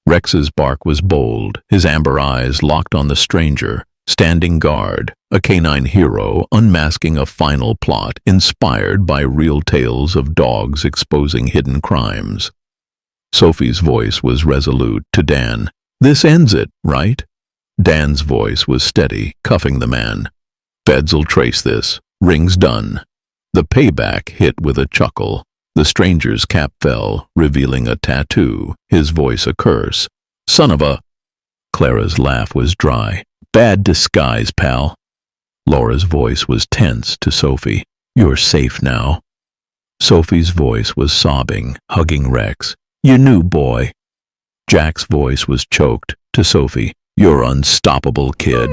Rex's bark was bold, his amber eyes locked on the stranger, standing guard, a canine hero unmasking a final plot inspired by real tales of dogs exposing hidden crimes. Sophie's voice was resolute to Dan. This ends it, right? Dan's voice was steady, cuffing the man. Feds'll trace this. Ring's done. The payback hit with a chuckle. The stranger's cap fell, revealing a tattoo, his voice a curse. Son of a... Clara's laugh was dry. Bad disguise, pal. Laura's voice was tense to Sophie. You're safe now. Sophie's voice was sobbing, hugging Rex. You knew, boy. Jack's voice was choked to Sophie. You're unstoppable, kid.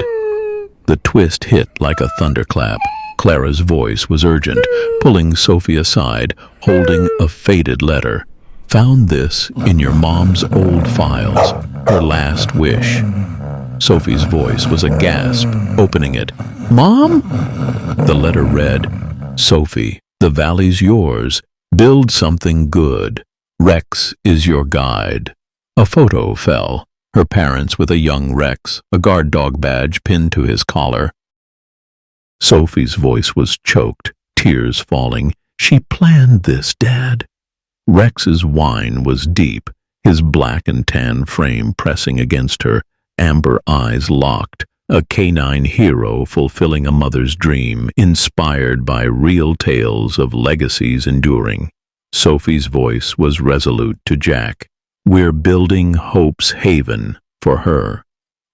The twist hit like a thunderclap. Clara's voice was urgent, pulling Sophie aside, holding a faded letter. Found this in your mom's old files, her last wish. Sophie's voice was a gasp, opening it. Mom? The letter read, Sophie, the valley's yours. Build something good. Rex is your guide. A photo fell, her parents with a young Rex, a guard dog badge pinned to his collar. Sophie's voice was choked, tears falling. She planned this, Dad. Rex's whine was deep, his black and tan frame pressing against her, amber eyes locked, a canine hero fulfilling a mother's dream, inspired by real tales of legacies enduring. Sophie's voice was resolute to Jack. We're building Hope's haven for her.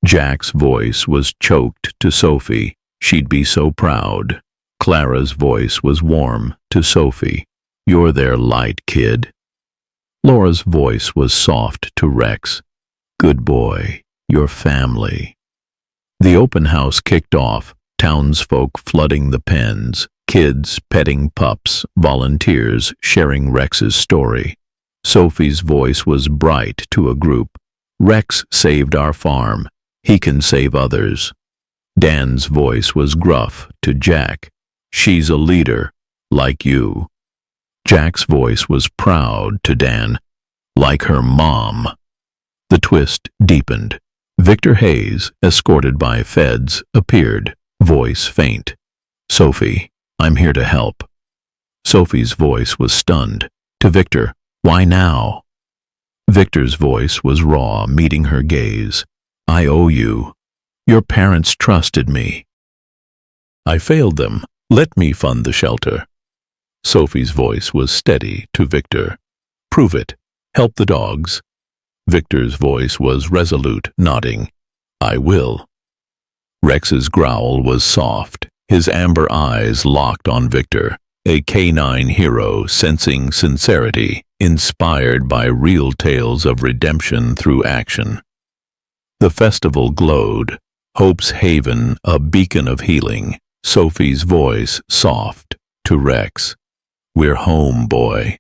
Jack's voice was choked to Sophie. She'd be so proud. Clara's voice was warm to Sophie. You're their light, kid. Laura's voice was soft to Rex. Good boy, your family. The open house kicked off, townsfolk flooding the pens, kids petting pups, volunteers sharing Rex's story. Sophie's voice was bright to a group. Rex saved our farm. He can save others. Dan's voice was gruff to Jack. She's a leader, like you. Jack's voice was proud to Dan, like her mom. The twist deepened. Victor Hayes, escorted by feds, appeared, voice faint. Sophie, I'm here to help. Sophie's voice was stunned. To Victor, why now? Victor's voice was raw, meeting her gaze. I owe you. Your parents trusted me. I failed them. Let me fund the shelter. Sophie's voice was steady to Victor. Prove it. Help the dogs. Victor's voice was resolute, nodding. I will. Rex's growl was soft, his amber eyes locked on Victor, a canine hero sensing sincerity, inspired by real tales of redemption through action. The festival glowed, Hope's Haven a beacon of healing, Sophie's voice soft to Rex. We're home, boy.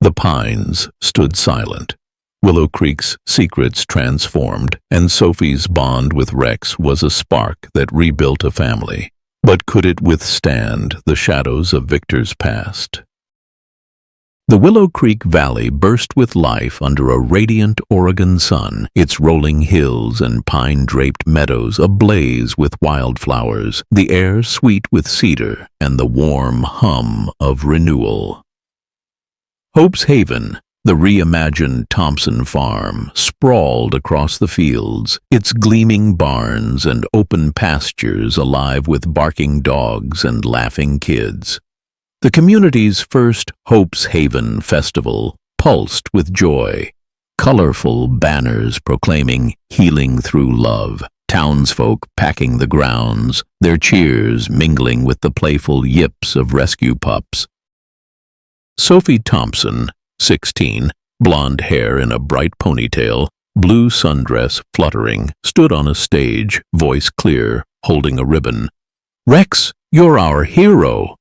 The pines stood silent. Willow Creek's secrets transformed, and Sophie's bond with Rex was a spark that rebuilt a family. But could it withstand the shadows of Victor's past? The Willow Creek Valley burst with life under a radiant Oregon sun, its rolling hills and pine-draped meadows ablaze with wildflowers, the air sweet with cedar and the warm hum of renewal. Hope's Haven, the reimagined Thompson farm, sprawled across the fields, its gleaming barns and open pastures alive with barking dogs and laughing kids. The community's first Hope's Haven festival pulsed with joy, colorful banners proclaiming healing through love, townsfolk packing the grounds, their cheers mingling with the playful yips of rescue pups. Sophie Thompson, 16, blonde hair in a bright ponytail, blue sundress fluttering, stood on a stage, voice clear, holding a ribbon. Rex, you're our hero!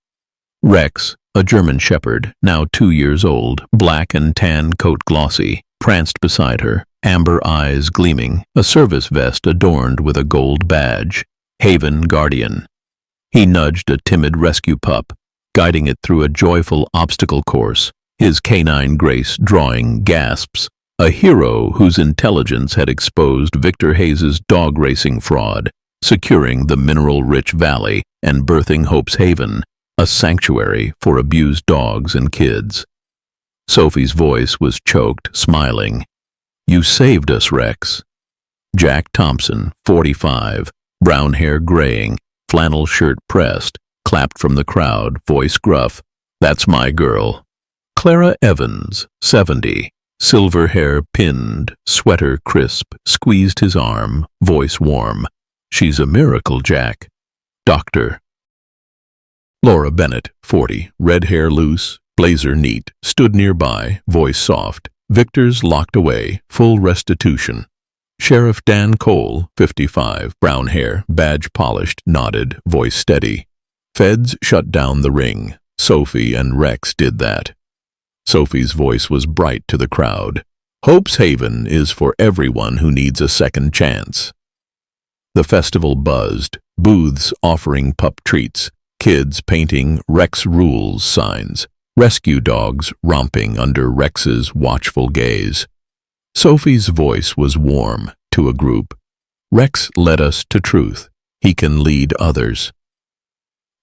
Rex, a German shepherd, now 2 years old, black and tan coat glossy, pranced beside her, amber eyes gleaming, a service vest adorned with a gold badge. Haven Guardian. He nudged a timid rescue pup, guiding it through a joyful obstacle course, his canine grace drawing gasps. A hero whose intelligence had exposed Victor Hayes's dog racing fraud, securing the mineral-rich valley and birthing Hope's Haven, a sanctuary for abused dogs and kids. Sophie's voice was choked, smiling. You saved us, Rex. Jack Thompson, 45, brown hair graying, flannel shirt pressed, clapped from the crowd, voice gruff. That's my girl. Clara Evans, 70, silver hair pinned, sweater crisp, squeezed his arm, voice warm. She's a miracle, Jack. Doctor. Laura Bennett, 40, red hair loose, blazer neat, stood nearby, voice soft. Victor's locked away, full restitution. Sheriff Dan Cole, 55, brown hair, badge polished, nodded, voice steady. Feds shut down the ring. Sophie and Rex did that. Sophie's voice was bright to the crowd. Hope's Haven is for everyone who needs a second chance. The festival buzzed, booths offering pup treats, kids painting Rex Rules signs, rescue dogs romping under Rex's watchful gaze. Sophie's voice was warm to a group. Rex led us to truth. He can lead others.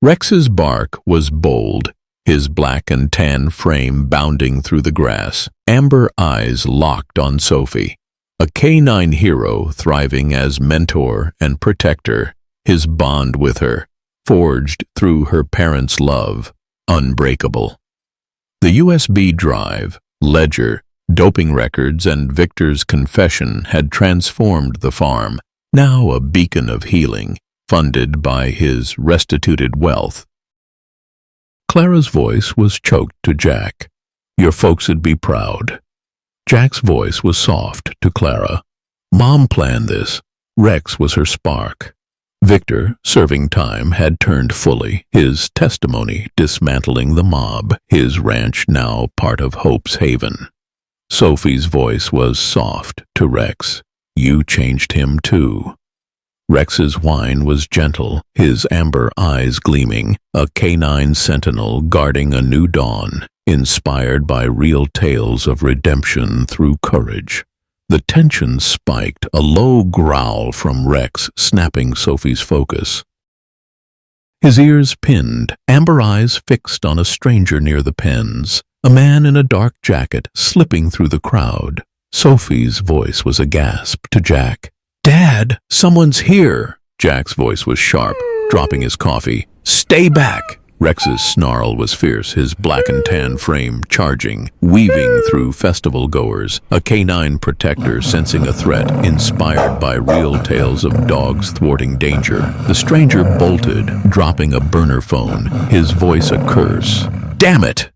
Rex's bark was bold, his black and tan frame bounding through the grass, amber eyes locked on Sophie. A canine hero thriving as mentor and protector, his bond with her, forged through her parents' love, unbreakable. The USB drive, ledger, doping records, and Victor's confession had transformed the farm, now a beacon of healing, funded by his restituted wealth. Clara's voice was choked to Jack. Your folks'd be proud. Jack's voice was soft to Clara. Mom planned this. Rex was her spark. Victor, serving time, had turned fully, his testimony dismantling the mob, his ranch now part of Hope's Haven. Sophie's voice was soft to Rex. You changed him too. Rex's whine was gentle, his amber eyes gleaming, a canine sentinel guarding a new dawn, inspired by real tales of redemption through courage. The tension spiked, a low growl from Rex snapping Sophie's focus. His ears pinned, amber eyes fixed on a stranger near the pens, a man in a dark jacket slipping through the crowd. Sophie's voice was a gasp to Jack. "Dad, someone's here!" Jack's voice was sharp, dropping his coffee. "Stay back!" Rex's snarl was fierce, his black and tan frame charging, weaving through festival goers, a canine protector sensing a threat inspired by real tales of dogs thwarting danger. The stranger bolted, dropping a burner phone, his voice a curse. "Damn it!"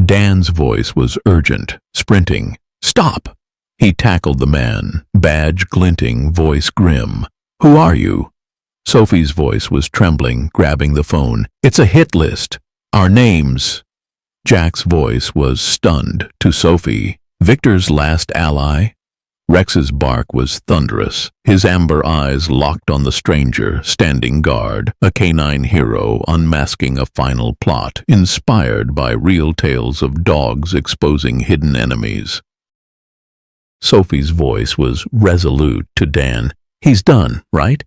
Dan's voice was urgent, sprinting. "Stop!" He tackled the man, badge glinting, voice grim. "Who are you?" Sophie's voice was trembling, grabbing the phone. "It's a hit list. Our names." Jack's voice was stunned to Sophie. "Victor's last ally?" Rex's bark was thunderous, his amber eyes locked on the stranger, standing guard, a canine hero unmasking a final plot, inspired by real tales of dogs exposing hidden enemies. Sophie's voice was resolute to Dan. "He's done, right?"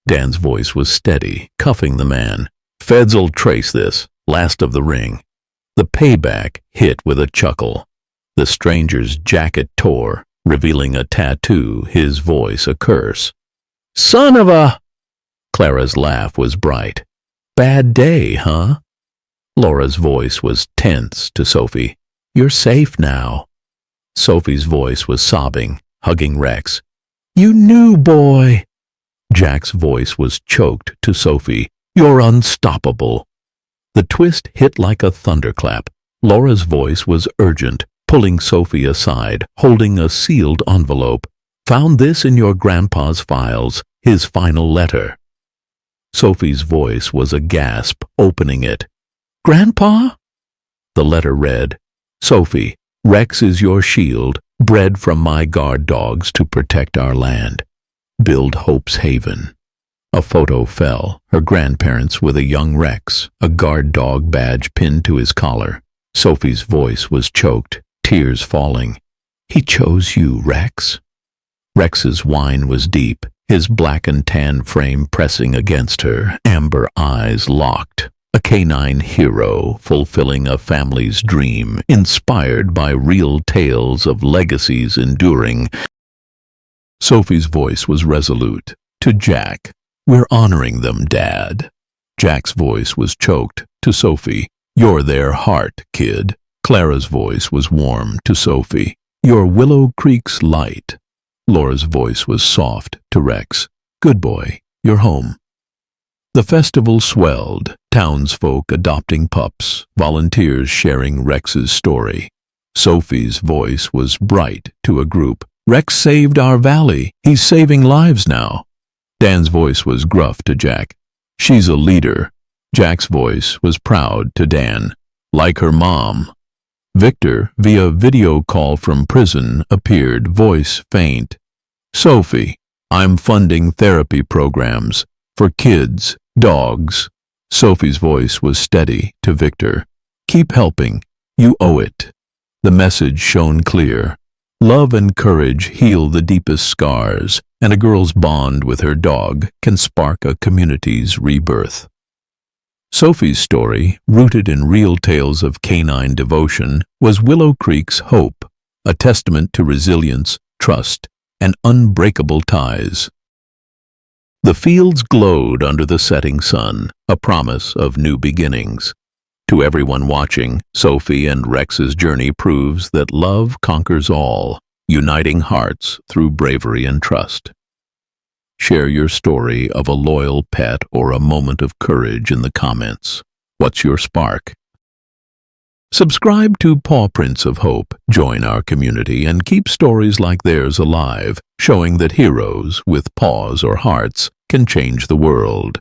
Dan's voice was steady, cuffing the man. "Feds'll trace this, last of the ring." The payback hit with a chuckle. The stranger's jacket tore, revealing a tattoo, his voice a curse. "Son of a—" Clara's laugh was bright. "Bad day, huh?" Laura's voice was tense to Sophie. "You're safe now." Sophie's voice was sobbing, hugging Rex. "You new boy." Jack's voice was choked to Sophie. "You're unstoppable." The twist hit like a thunderclap. Laura's voice was urgent, pulling Sophie aside, holding a sealed envelope. "Found this in your grandpa's files, his final letter." Sophie's voice was a gasp, opening it. "Grandpa?" The letter read, "Sophie, Rex is your shield, bred from my guard dogs to protect our land. Build Hope's haven." A photo fell, her grandparents with a young Rex, a guard dog badge pinned to his collar. Sophie's voice was choked, tears falling. "He chose you, Rex." Rex's whine was deep, his black and tan frame pressing against her, amber eyes locked. A canine hero fulfilling a family's dream, inspired by real tales of legacies enduring. Sophie's voice was resolute. To Jack, "We're honoring them, Dad." Jack's voice was choked. To Sophie, "You're their heart, kid." Clara's voice was warm. To Sophie, "You're Willow Creek's light." Laura's voice was soft. To Rex, "Good boy, you're home." The festival swelled, townsfolk adopting pups, volunteers sharing Rex's story. Sophie's voice was bright to a group. "Rex saved our valley. He's saving lives now." Dan's voice was gruff to Jack. "She's a leader." Jack's voice was proud to Dan. "Like her mom." Victor, via video call from prison, appeared, voice faint. "Sophie, I'm funding therapy programs for kids, dogs." Sophie's voice was steady to Victor. "Keep helping. You owe it." The message shone clear. Love and courage heal the deepest scars, and a girl's bond with her dog can spark a community's rebirth. Sophie's story, rooted in real tales of canine devotion, was Willow Creek's hope, a testament to resilience, trust, and unbreakable ties. The fields glowed under the setting sun, a promise of new beginnings. To everyone watching, Sophie and Rex's journey proves that love conquers all, uniting hearts through bravery and trust. Share your story of a loyal pet or a moment of courage in the comments. What's your spark? Subscribe to Pawprints of Hope, join our community, and keep stories like theirs alive, showing that heroes with paws or hearts can change the world.